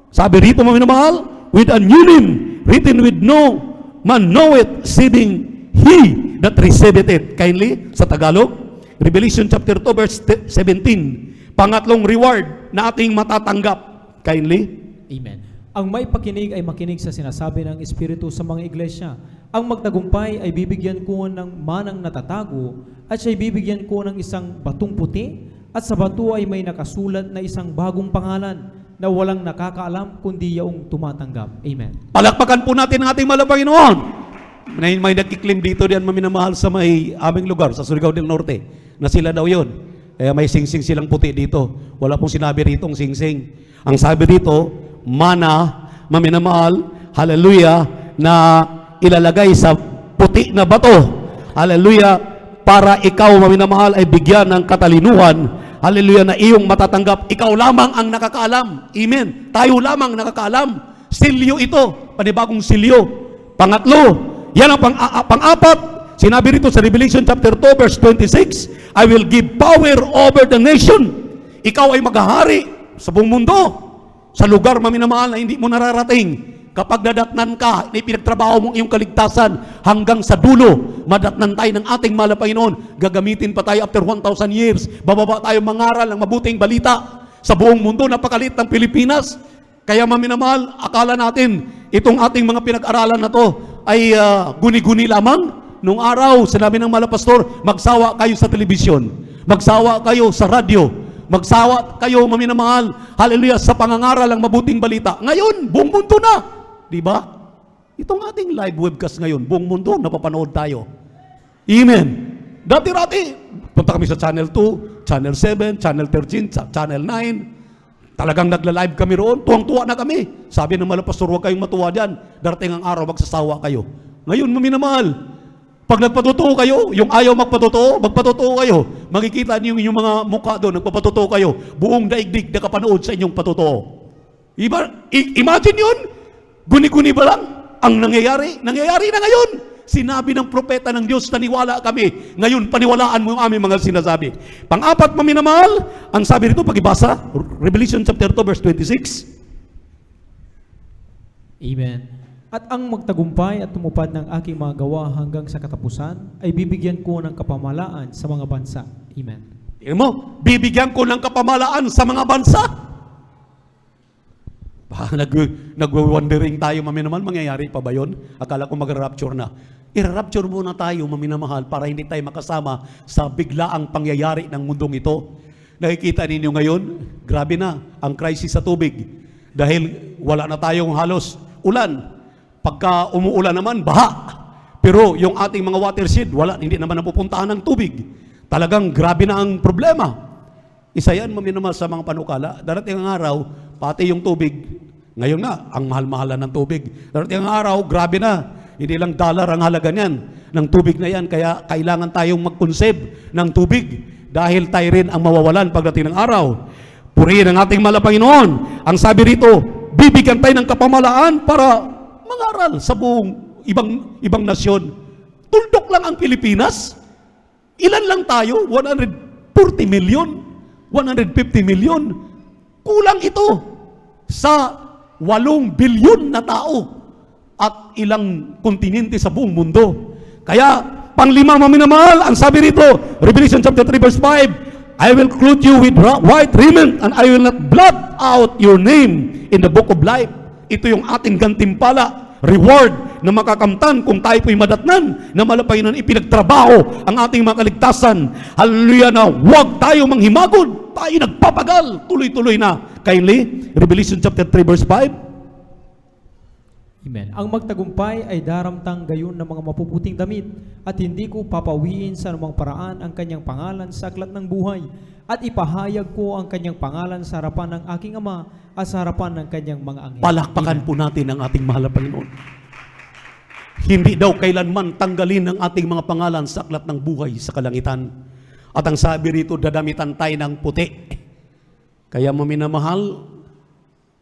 Sabi rito, maminamahal, with a new name, written with no man knoweth, saving he that receiveth it. Kindly, sa Tagalog, Revelation chapter 2, verse 17. Pangatlong reward na ating matatanggap. Kindly. Amen. Ang may pakinig ay makinig sa sinasabi ng Espiritu sa mga iglesia. Ang magtagumpay ay bibigyan ko ng manang natatago at siya'y bibigyan ko ng isang batong puti at sa bato ay may nakasulat na isang bagong pangalan na walang nakakaalam kundi yaong tumatanggap. Amen. Palakpakan po natin ang ating mahal na Panginoon. May nagkiklim dito diyan maminamahal sa may aming lugar, sa Surigao del Norte, na sila daw yun. May singsing silang puti dito. Wala pong sinabi rito ang singsing. Ang sabi dito, mana, maminamahal, hallelujah, na ilalagay sa puti na bato. Hallelujah, para ikaw, maminamahal, ay bigyan ng katalinuhan. Hallelujah, na iyong matatanggap. Ikaw lamang ang nakakaalam. Amen. Tayo lamang nakakaalam. Silyo ito, panibagong silyo. Pangatlo, yan ang pang-apat. Sinabi rito sa Revelation chapter 2 verse 26, I will give power over the nation. Ikaw ay maghahari sa buong mundo, sa lugar, maminamahal, na hindi mo nararating. Kapag nadatnan ka, pinagtrabaho mong iyong kaligtasan hanggang sa dulo, madatnan tayo ng ating mahal na Panginoon. Gagamitin pa tayo after 1,000 years. Bababa tayo mangaral ng mabuting balita sa buong mundo. Napakalit ng Pilipinas. Kaya maminamahal, akala natin itong ating mga pinag-aralan na to ay guni-guni lamang. Nung araw, sinabi ng mahal na pastor, magsawa kayo sa telebisyon, magsawa kayo sa radyo, magsawa kayo, maminamahal, hallelujah, sa pangangaral ng mabuting balita. Ngayon, buong mundo na. Diba? Itong ating live webcast ngayon, buong mundo, napapanood tayo. Amen. Dati-rati, punta kami sa Channel 2, Channel 7, Channel 13, Channel 9. Talagang nagla-live kami roon. Tuwang-tuwa na kami. Sabi ng mahal na pastor, huwag kayong matuwa dyan. Darating ang araw, magsasawa kayo. Ngayon, maminamahal, Pag nagpatotoo kayo, yung ayaw magpatotoo kayo. Makikita niyo yung mga mukha doon, nagpapatotoo kayo. Buong daigdig nakapanood sa inyong patotoo. Imagine yun, guni-guni ba lang ang nangyayari? Nangyayari na ngayon. Sinabi ng propeta ng Diyos, naniwala kami. Ngayon, paniwalaan mo yung aming mga sinasabi. Pang-apat, maminamahal, ang sabi rito, pag-ibasa, Revelation chapter 2, verse 26. Amen. At ang magtagumpay at tumupad ng aking mga gawa hanggang sa katapusan ay bibigyan ko ng kapamalaan sa mga bansa. Amen. Tingnan mo, bibigyan ko ng kapamalaan sa mga bansa. Nag-wondering tayo, maminamahal, mangyayari pa ba yun? Akala ko mag-rapture na. I-rapture muna tayo, maminamahal, para hindi tayo makasama sa biglaang pangyayari ng mundong ito. Nakikita ninyo ngayon, grabe na ang crisis sa tubig. Dahil wala na tayong halos ulan. Pagka umuulan naman, baha. Pero yung ating mga watershed, wala, hindi naman napupuntahan ng tubig. Talagang grabe na ang problema. Isa yan, maminamahal, sa mga panukala. Darating ang araw, pati yung tubig, ngayon nga, ang mahal-mahalan ng tubig. Darating ang araw, grabe na. Hindi lang dollar ang halaga niyan, ng tubig na yan. Kaya kailangan tayong mag-conserve ng tubig. Dahil tayo rin ang mawawalan pagdating ng araw. Purihin ang ating mahal na Panginoon. Ang sabi rito, bibigyan tayo ng kapamalaan para mangaral sa buong ibang nasyon. Tuldok lang ang Pilipinas. Ilan lang tayo? 140 million? 150 million? Kulang ito sa 8 bilyon na tao at ilang kontinente sa buong mundo. Kaya, panglima, maminamahal, ang sabi rito, Revelation chapter 3 verse 5, I will clothe you with white raiment and I will not blot out your name in the book of life. Ito yung ating gantimpala, reward na makakamtan kung tayo po'y madatnan na malapayinan ipinagtrabaho ang ating mga kaligtasan. Hallelujah, na huwag tayo manghimagod, tayo nagpapagal, tuloy-tuloy na. Kindly, Revelation chapter 3 verse 5. Amen. Ang magtagumpay ay daramtang gayon ng mga mapuputing damit at hindi ko papawiin sa anumang paraan ang kanyang pangalan sa aklat ng buhay at ipahayag ko ang kanyang pangalan sa harapan ng aking Ama at sa harapan ng kanyang mga anghel. Palakpakan po natin ang ating mahal na Panginoon. Hindi daw kailanman tanggalin ang ating mga pangalan sa aklat ng buhay sa kalangitan. At ang sabi rito, dadamitan tayo ng puti. Kaya maminamahal,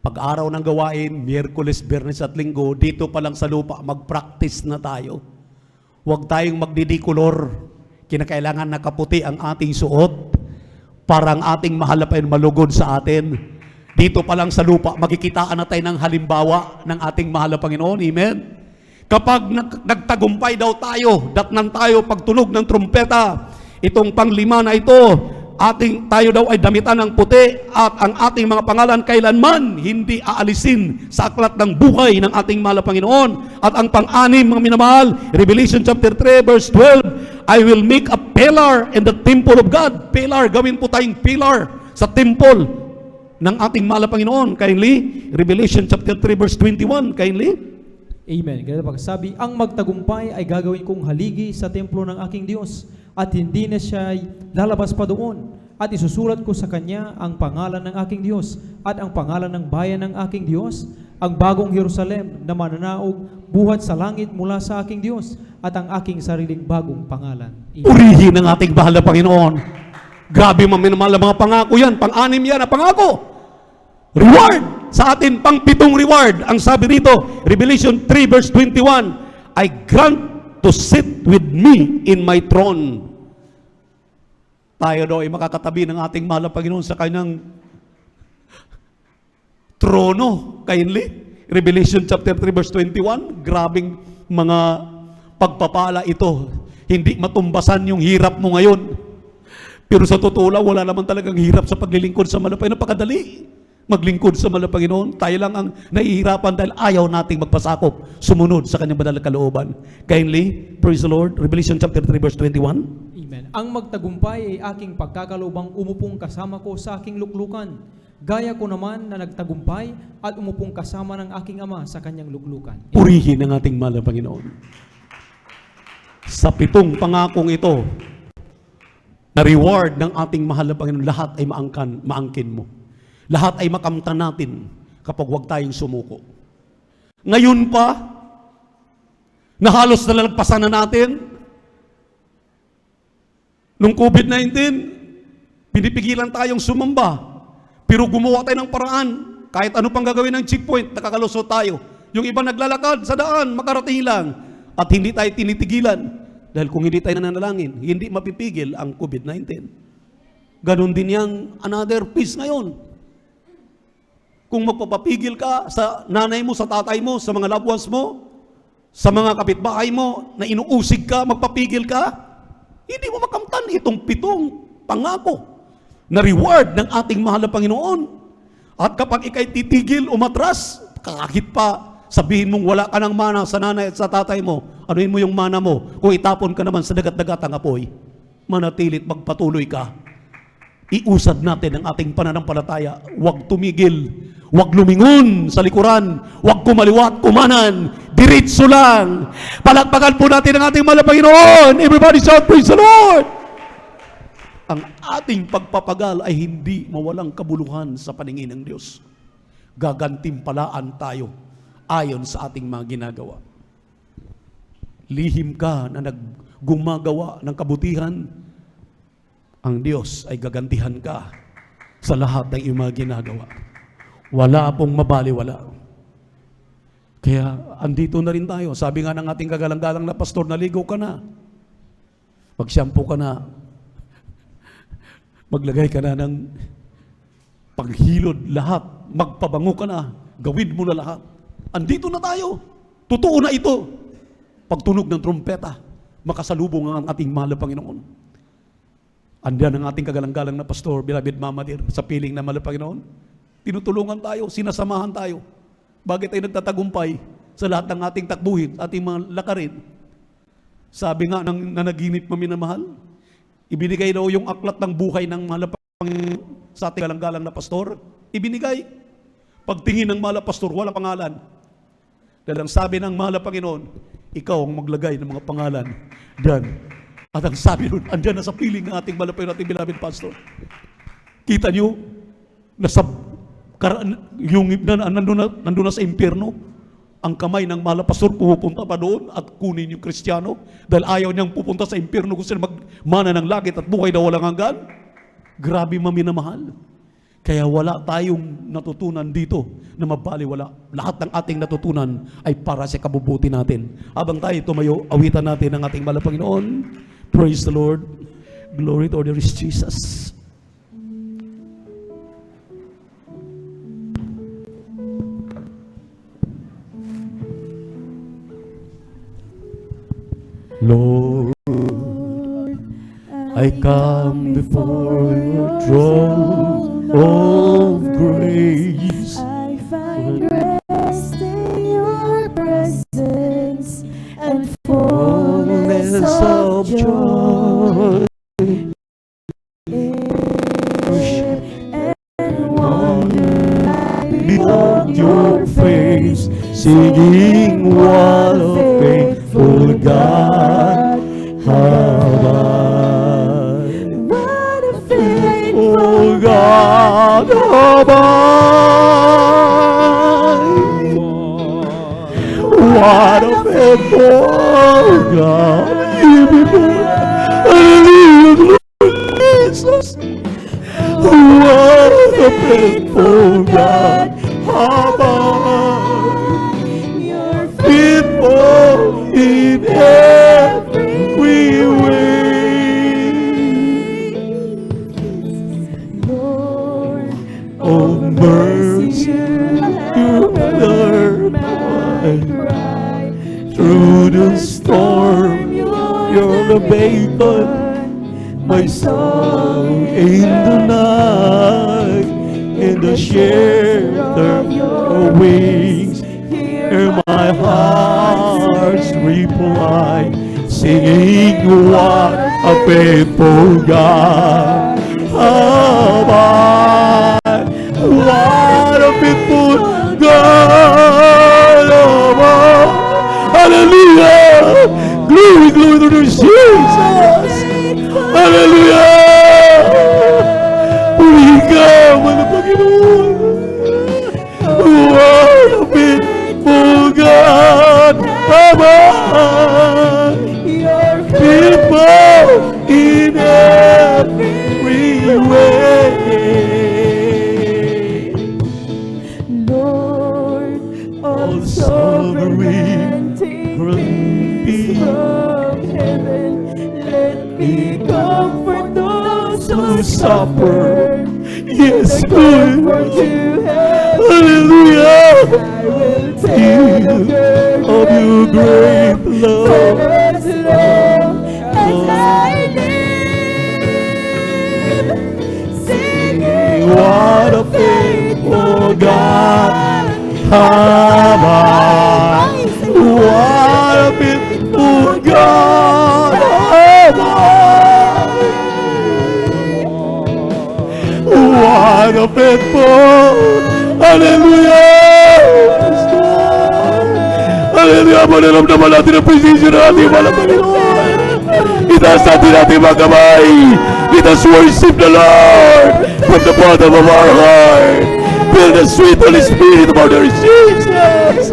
pag-araw ng gawain, Miyerkules, Biyernes at Linggo, dito pa lang sa lupa, mag-practice na tayo. Huwag tayong magdidikolor. Kinakailangan nakaputi ang ating suot para ang ating mahal na Panginoon malugod sa atin. Dito pa lang sa lupa, makikitaan na tayo ng halimbawa ng ating mahal na Panginoon. Amen? Kapag nagtagumpay daw tayo, datnan tayo pagtunog ng trumpeta, itong panglima na ito, tayo daw ay damitan ng puti at ang ating mga pangalan kailanman hindi aalisin sa aklat ng buhay ng ating mahal na Panginoon. At ang pang-anim, mga minamahal, Revelation chapter 3 verse 12, I will make a pillar in the temple of God. Pillar, gawin po tayong pillar sa temple ng ating mahal na Panginoon. Kindly, Revelation chapter 3 verse 21, kindly. Amen. Ganito pagsabi, ang magtagumpay ay gagawin kong haligi sa templo ng aking Diyos at hindi na siya lalabas pa doon. At isusulat ko sa kanya ang pangalan ng aking Diyos at ang pangalan ng bayan ng aking Diyos, ang bagong Jerusalem na mananaog buhat sa langit mula sa aking Diyos at ang aking sariling bagong pangalan. Amen. Purihin ang ating mahal na Panginoon. Grabe maminamahal ang mga pangako yan. Pang-anim yan na pangako. Reward sa atin, pang-pitong reward. Ang sabi rito, Revelation 3 verse 21, I grant to sit with me in my throne. Tayo daw ay makakatabi ng ating mahal na Panginoon sa kanyang trono. Kindly, Revelation chapter 3 verse 21, grabing mga pagpapala ito. Hindi matumbasan yung hirap mo ngayon. Pero sa totoo lang, wala naman talagang hirap sa paglilingkod sa mahal na Panginoon. Napakadali maglingkod sa mahal na Panginoon. Tayo lang ang nahihirapan dahil ayaw nating magpasakop, sumunod sa kanyang banal na kalooban. Kindly, praise the Lord. Revelation chapter 3 verse 21. Amen. Ang magtagumpay ay aking pagkakalubang umupong kasama ko sa aking luklukan. Gaya ko naman na nagtagumpay at umupong kasama ng aking Ama sa kanyang luklukan. Purihin ang ating mahal na Panginoon. Sa 7 pangakong ito, na reward ng ating mahal na Panginoon, lahat ay maangkin mo. Lahat ay makamtan natin kapag huwag tayong sumuko. Ngayon pa, na halos nalalagpasan na natin, Nung COVID-19, pinipigilan tayong sumamba. Pero gumawa tayo ng paraan. Kahit ano pang gagawin ng checkpoint, nakakalusot tayo. Yung iba naglalakad sa daan, makarating lang. At hindi tayo tinitigilan. Dahil kung hindi tayo nananalangin, hindi mapipigil ang COVID-19. Ganon din yang another piece ngayon. Kung magpapapigil ka sa nanay mo, sa tatay mo, sa mga loved ones mo, sa mga kapitbahay mo, na inuusig ka, magpapigil ka, hindi mo makamtan itong 7 pangako na reward ng ating mahal na Panginoon. At kapag ikay titigil, umatras, kahit pa sabihin mong wala ka ng mana sa nanay at sa tatay mo, anuin mo yung mana mo, kung itapon ka naman sa dagat-dagat ang apoy, manatilit magpatuloy ka. Iusad natin ang ating pananampalataya. Huwag tumigil, huwag lumingon sa likuran, huwag kumaliwat, kumanan, diretso lang. Palakpakan po natin ang ating mahal na Panginoon. Everybody shout, praise the Lord! Ang ating pagpapagal ay hindi mawalang kabuluhan sa paningin ng Diyos. Gagantimpalaan tayo ayon sa ating mga ginagawa. Lihim ka na naggumagawa ng kabutihan, ang Diyos ay gagantihan ka sa lahat ng iyong mga ginagawa. Wala pong mabaliwala. Kaya andito na rin tayo. Sabi nga ng ating kagalang-galang na pastor, naligo ka na. Mag-shampoo ka na. Maglagay ka na ng paghilod lahat. Magpabango ka na. Gawin mo na lahat. Andito na tayo. Totoo na ito. Pagtunog ng trumpeta, makasalubong ang ating mahal na Panginoon. Andiyan ang ating kagalang-galang na pastor, beloved Mama Dear, sa piling na mahal na Panginoon. Tinutulungan tayo, sinasamahan tayo. Bakit tayo nagtatagumpay sa lahat ng ating takbuhin, ating mga lakarin? Sabi nga ng nanaginip mo minamahal, ibinigay daw yung aklat ng buhay ng mahal na Panginoon sa ating kagalang-galang na pastor. Ibinigay. Pagtingin ng mahal na pastor, walang pangalan. Dahil ang sabi ng mahal na Panginoon, ikaw ang maglagay ng mga pangalan diyan. At ang sabi nun, andyan na sa piling ng ating malapay nating beloved pastor. Kita nyo, nandun na sa impyerno, ang kamay ng mahal na pastor pupunta pa doon at kunin yung Kristiyano dahil ayaw niyang pupunta sa impyerno kung sila magmana ng langit at buhay na walang hanggan. Grabe maminamahal. Kaya wala tayong natutunan dito na mabaliwala. Lahat ng ating natutunan ay para sa kabubuti natin. Habang tayo tumayo, awitan natin ang ating mahal na Panginoon. Praise the Lord. Glory to our Jesus. Lord, I come before your throne of grace. I find rest in your presence and fullness of joy. And wonder Behold your face, singing what a faithful God have I. what a faithful Oh God have I. What a faithful God. Hallelujah, Jesus. What a faithful God have I. your Faithful in every way. Lord, Oh mercy, you heard my cry through the storm. You're the beacon, my song in the night, in the shelter of your wings. Hear my heart's reply, singing what a faithful God have I. What a faithful God have I. Hallelujah! Glory, glory to Jesus! Hallelujah! Puri ka, mga Panginoon! What a faithful God have I. your Faithful in all sovereignty peace from heaven. Let me comfort those who suffer. Yes, The Lord. comfort you have. Hallelujah. I will tell Of your great for love. as long as I live, singing What a faithful God have I. What a faithful God have I. What a faithful. Hallelujah. Hallelujah. Manaramdaman natin ang presensya ng ating mahal na Panginoon. Itaas natin ating mga kamay. Let us worship the Lord from the bottom of our heart. Feel the sweet Holy Spirit of our Lord Jesus.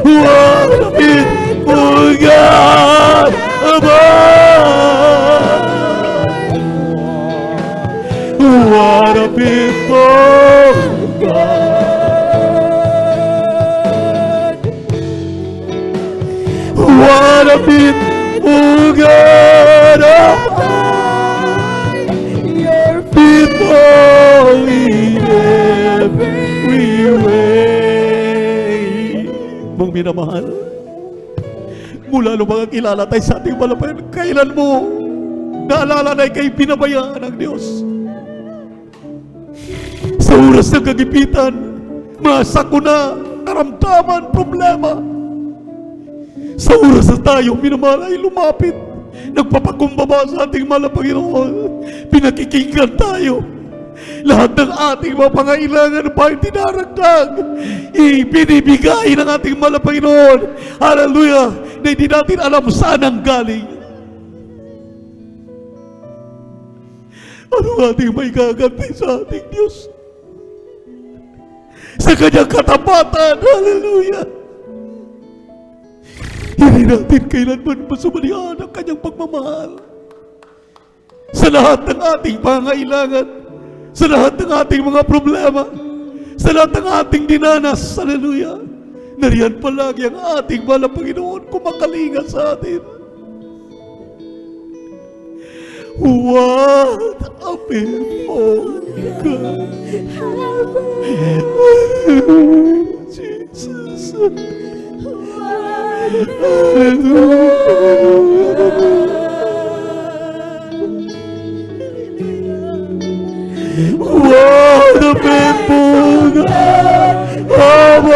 What a faithful God am I. What a faithful God. What a faithful God am I. your Faithful in every way. Mga minamahal, mula nung mga kilala tayo sa ating malapayan, kailan mo naalala na ikay pinabayaan ng Diyos? Sa oras ng kagipitan, mga sakuna, karamdaman, problema. Sa oras na tayo, minamahal, ay lumapit, nagpapakumbaba sa ating mahal na Panginoon, pinakikinggan tayo. Lahat ng ating mga pangailangan pa tinaragdag, ibinibigay ng ating mahal na Panginoon. Hallelujah! Na hindi natin alam saan ang galing. Ano ating may gaganti sa ating Diyos? Sa kanyang katapatan. Hallelujah! Hindi natin kailanman masumalihan ang kanyang pagmamahal. Sa lahat ng ating pangailangan, sa lahat ng ating mga problema, sa lahat ng ating dinanas, hallelujah, nariyan palagi ang ating mahal na Panginoon kumakalinga sa atin. What a faithful God. Jesus. What a faithful God am I.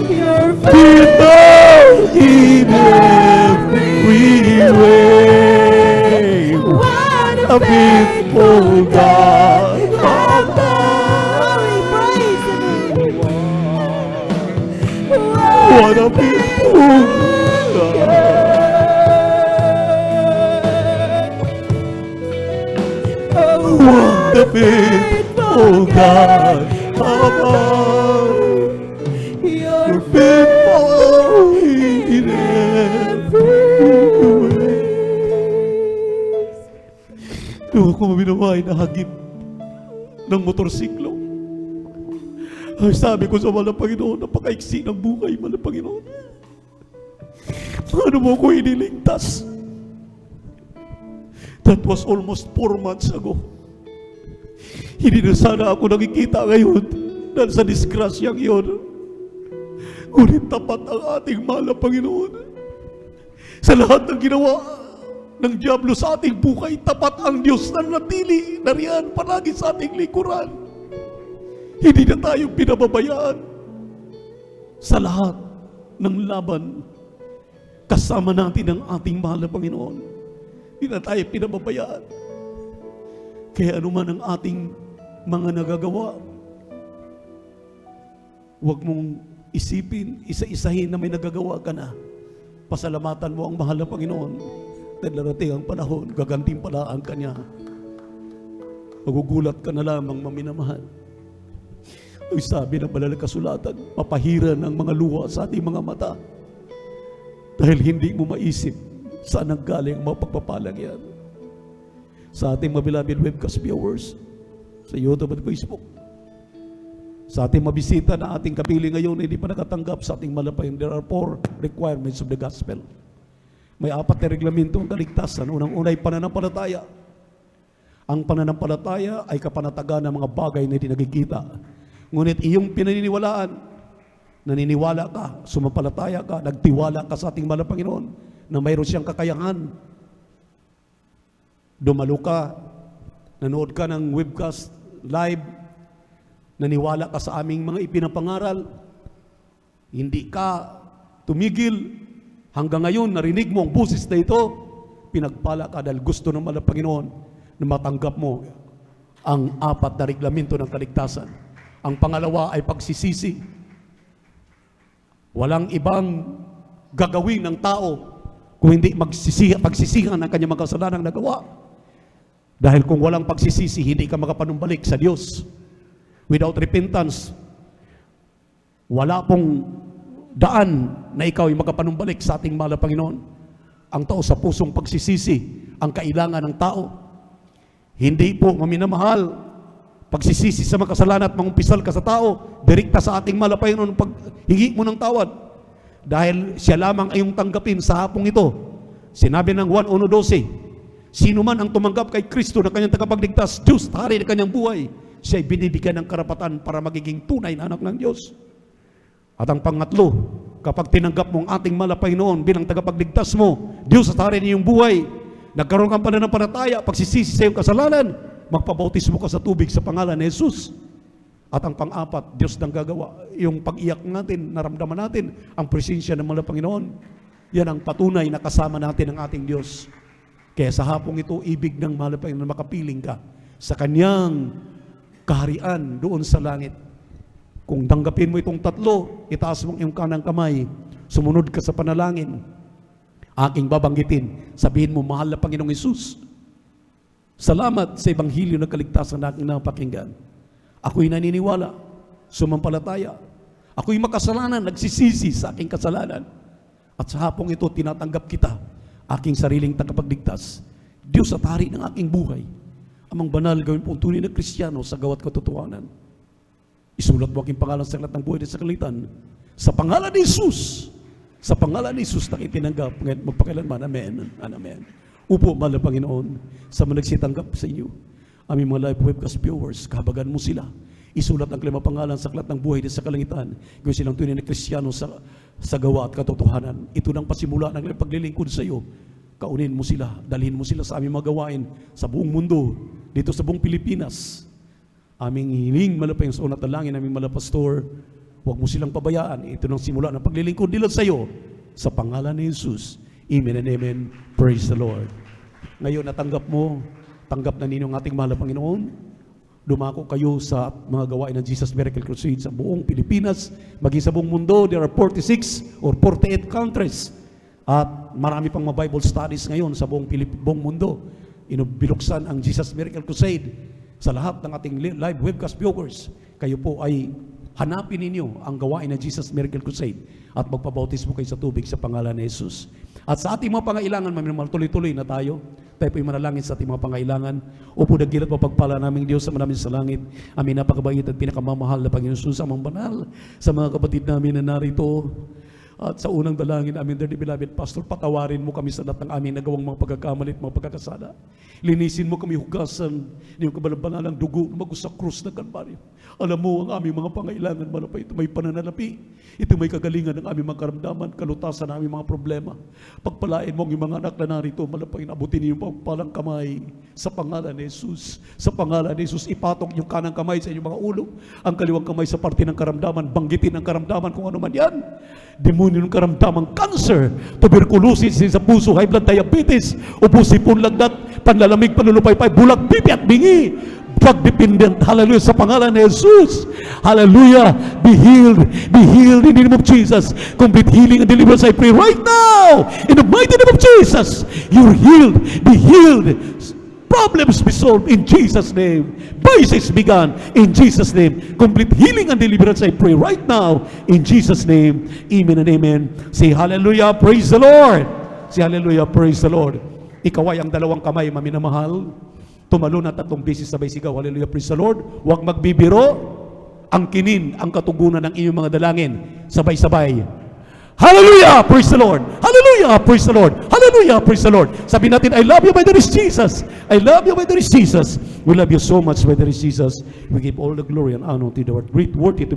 your Faithful in every way. what A faithful God am I. What a faithful God. What a faithful God am I. You're faithful in every way. Doon ako maminaway na hagip ng motorsiklo. Ay, sabi ko sa mahal na Panginoon, napakaiksi ng buhay, mahal na Panginoon. Paano mo ko iniligtas? That was almost 4 months ago. Hindi na sana ako nakikita ngayon dahil sa disgrasyang iyon. Ngunit tapat ang ating mahal na Panginoon. Sa lahat ng ginawa ng diablo sa ating buhay, tapat ang Diyos na natili, nariyan palagi sa ating likuran. Hindi na tayo pinababayaan sa lahat ng laban. Kasama natin ang ating mahal na Panginoon. Hindi na tayo pinababayaan. Kaya anuman ang ating mga nagagawa, huwag mong isipin, isa-isahin na may nagagawa ka na. Pasalamatan mo ang mahal na Panginoon. Dahil darating ang panahon, gagantimpalaan ka niya. Magugulat ka na lamang, maminamahal. Ay sabi ng banal na kasulatan, papahiran ang mga luha sa ating mga mata. Dahil hindi mo maisip saan ang galing ang mga pagpapalang yan. Sa ating mga beloved webcast viewers, sa YouTube at Facebook, Sa ating mabisita na ating kapili ngayon, hindi pa nakatanggap sa ating malapayang. There are 4 requirements of the gospel. May 4 na reglamento ang kaligtasan. Unang-una ay pananampalataya. Ang pananampalataya ay kapanatagan ng mga bagay na hindi nakikita. Ngunit iyong pinaniniwalaan, naniniwala ka, sumampalataya ka, nagtiwala ka sa ating mahal na Panginoon na mayroon siyang kakayahan. Dumalo ka, nanood ka ng webcast live, naniwala ka sa aming mga ipinapangaral, hindi ka tumigil, hanggang ngayon narinig mo ang busis na ito, pinagpala ka dahil gusto ng mahal na Panginoon na matanggap mo ang 4 na reglamento ng kaligtasan. Ang pangalawa ay pagsisisi. Walang ibang gagawin ng tao kung hindi pagsisihan ng kanyang mga kasalanang nagawa. Dahil kung walang pagsisisi, hindi ka makapanumbalik sa Diyos. Without repentance, wala pong daan na ikaw ay makapanumbalik sa ating mahal na Panginoon. Ang tao sa pusong pagsisisi, ang kailangan ng tao. Hindi po maminamahal, pagsisisi sa mga kasalanan at mangumpisal ka sa tao, direkta sa ating mahal na Panginoon paghingi mo ng tawad. Dahil siya lamang ay yung tanggapin sa hapong ito. Sinabi ng 1:12, sino man ang tumanggap kay Kristo na kanyang tagapagligtas, Diyos, hari ng kanyang buhay, siya ay binibigyan ng karapatan para magiging tunay na anak ng Diyos. At ang pangatlo, kapag tinanggap mo ang ating mahal na Panginoon bilang tagapagligtas mo, Diyos at hari ng iyong buhay, nagkaroon kang pananampalataya, pagsisisi sa iyong kasalanan, magpabautismo ka sa tubig sa pangalan ni Jesus. At ang pang-4, Diyos nang gagawa. Yung pag-iyak natin, naramdaman natin ang presensya ng mahal na Panginoon. Yan ang patunay na kasama natin ng ating Diyos. Kaya sa hapong ito, ibig ng mahal na Panginoon na makapiling ka sa kanyang kaharian doon sa langit. Kung tanggapin mo itong 3, itaas mo ang iyong kanang kamay, sumunod ka sa panalangin, aking babanggitin, sabihin mo, mahal na Panginoong Hesus, salamat sa Ebanghelyo ng kaligtasan na aking napakinggan. Ako'y naniniwala, sumampalataya, ako'y makasalanan, nagsisisi sa aking kasalanan. At sa hapong ito, tinatanggap kita, aking sariling tagapagligtas. Diyos at hari ng aking buhay, amang banal gawin po tunay na Kristiyano sa gawat katotohanan. Isulat mo aking pangalan sa aklat ng buhay at sa kalitan. Sa pangalan ni Jesus, sa pangalan ni Jesus na itinanggap, ngayon magpakailanman. Amen. Amen. Upo, mahal na Panginoon, sa mga nagsitanggap sa inyo, aming mga live webcast viewers, kahabagan mo sila. Isulat ang kanilang pangalan sa aklat ng buhay at sa kalangitan. Gawin silang tunay na Kristiyano sa gawa at katotohanan. Ito nang pasimula ng paglilingkod sa iyo. Kaunin mo sila, dalhin mo sila sa aming mga gawain sa buong mundo, dito sa buong Pilipinas. Aming hiling malapayang sa unat na langin, aming malapastor, huwag mo silang pabayaan. Ito nang simula ng paglilingkod nila sa iyo, sa pangalan ni Jesus. Amen and amen. Praise the Lord. Ngayon natanggap mo, tanggap na ninyo ang ating mahal na Panginoon. Dumako kayo sa mga gawain ng Jesus Miracle Crusade sa buong Pilipinas, maging sa buong mundo. There are 46 or 48 countries. At marami pang mga Bible studies ngayon sa buong mundo. Binuksan ang Jesus Miracle Crusade sa lahat ng ating live webcast viewers. Kayo po ay hanapin ninyo ang gawain ng Jesus Miracle Crusade at magpabautismo kayo sa tubig sa pangalan ni Jesus. At sa ating mga pangailangan, tuloy-tuloy na tayo. Tayo po ay manalangin sa ating mga pangailangan. Upo dagilat mapagpala naming Diyos sa namin sa langit. Aming napakabait at pinakamamahal na Panginoon Jesus, amang banal sa mga kapatid namin na narito. At sa unang dalangin namin, dearly beloved Pastor, patawarin mo kami sa lahat ng aming nagawang mga pagkakamali at mga pagkakasala. Linisin mo kami hugasan ng kabanalang dugo na magus sa krus ng Kalbaryo. Alam mo ang aming mga pangailangan, malapay. Ito may pananalapi. Ito may kagalingan ng aming mga karamdaman, kalutasan ng aming mga problema. Pagpalain mo ang mga anak na narito, malapay, abutin niyo yung pagpalang kamay sa pangalan ni Jesus. Sa pangalan ni Jesus, ipatok yung kanang kamay sa inyong mga ulo. Ang kaliwang kamay sa parte ng karamdaman, banggitin ang karamdaman kung ano man yan. Demonyo ng karamdamang cancer, tuberculosis sa puso, high blood diabetes, upo, sipon, lagnat, panlalamig, panlulupaypay, bulag, pipi at bingi, drug dependent, hallelujah, sa pangalan ni Jesus, hallelujah, be healed in the name of Jesus, complete healing and deliverance I pray right now, in the mighty name of Jesus, you're healed, be healed, problems be solved in Jesus' name. Vices begun in Jesus' name. Complete healing and deliverance I pray right now in Jesus' name. Amen and amen. Say hallelujah, praise the Lord. Say hallelujah, praise the Lord. Ikaw ay ang dalawang kamay, maminamahal. Tumalo na 3 beses sabay sigaw, hallelujah, praise the Lord. Huwag magbibiro angkinin ang katugunan ng inyong mga dalangin. Sabay-sabay. Hallelujah! Praise the Lord! Hallelujah! Praise the Lord! Hallelujah! Praise the Lord! Sabi natin, I love you, my dear Jesus! I love you, my dear Jesus! We love you so much, my dear Jesus. We give all the glory and honor to the Lord. Great worthy to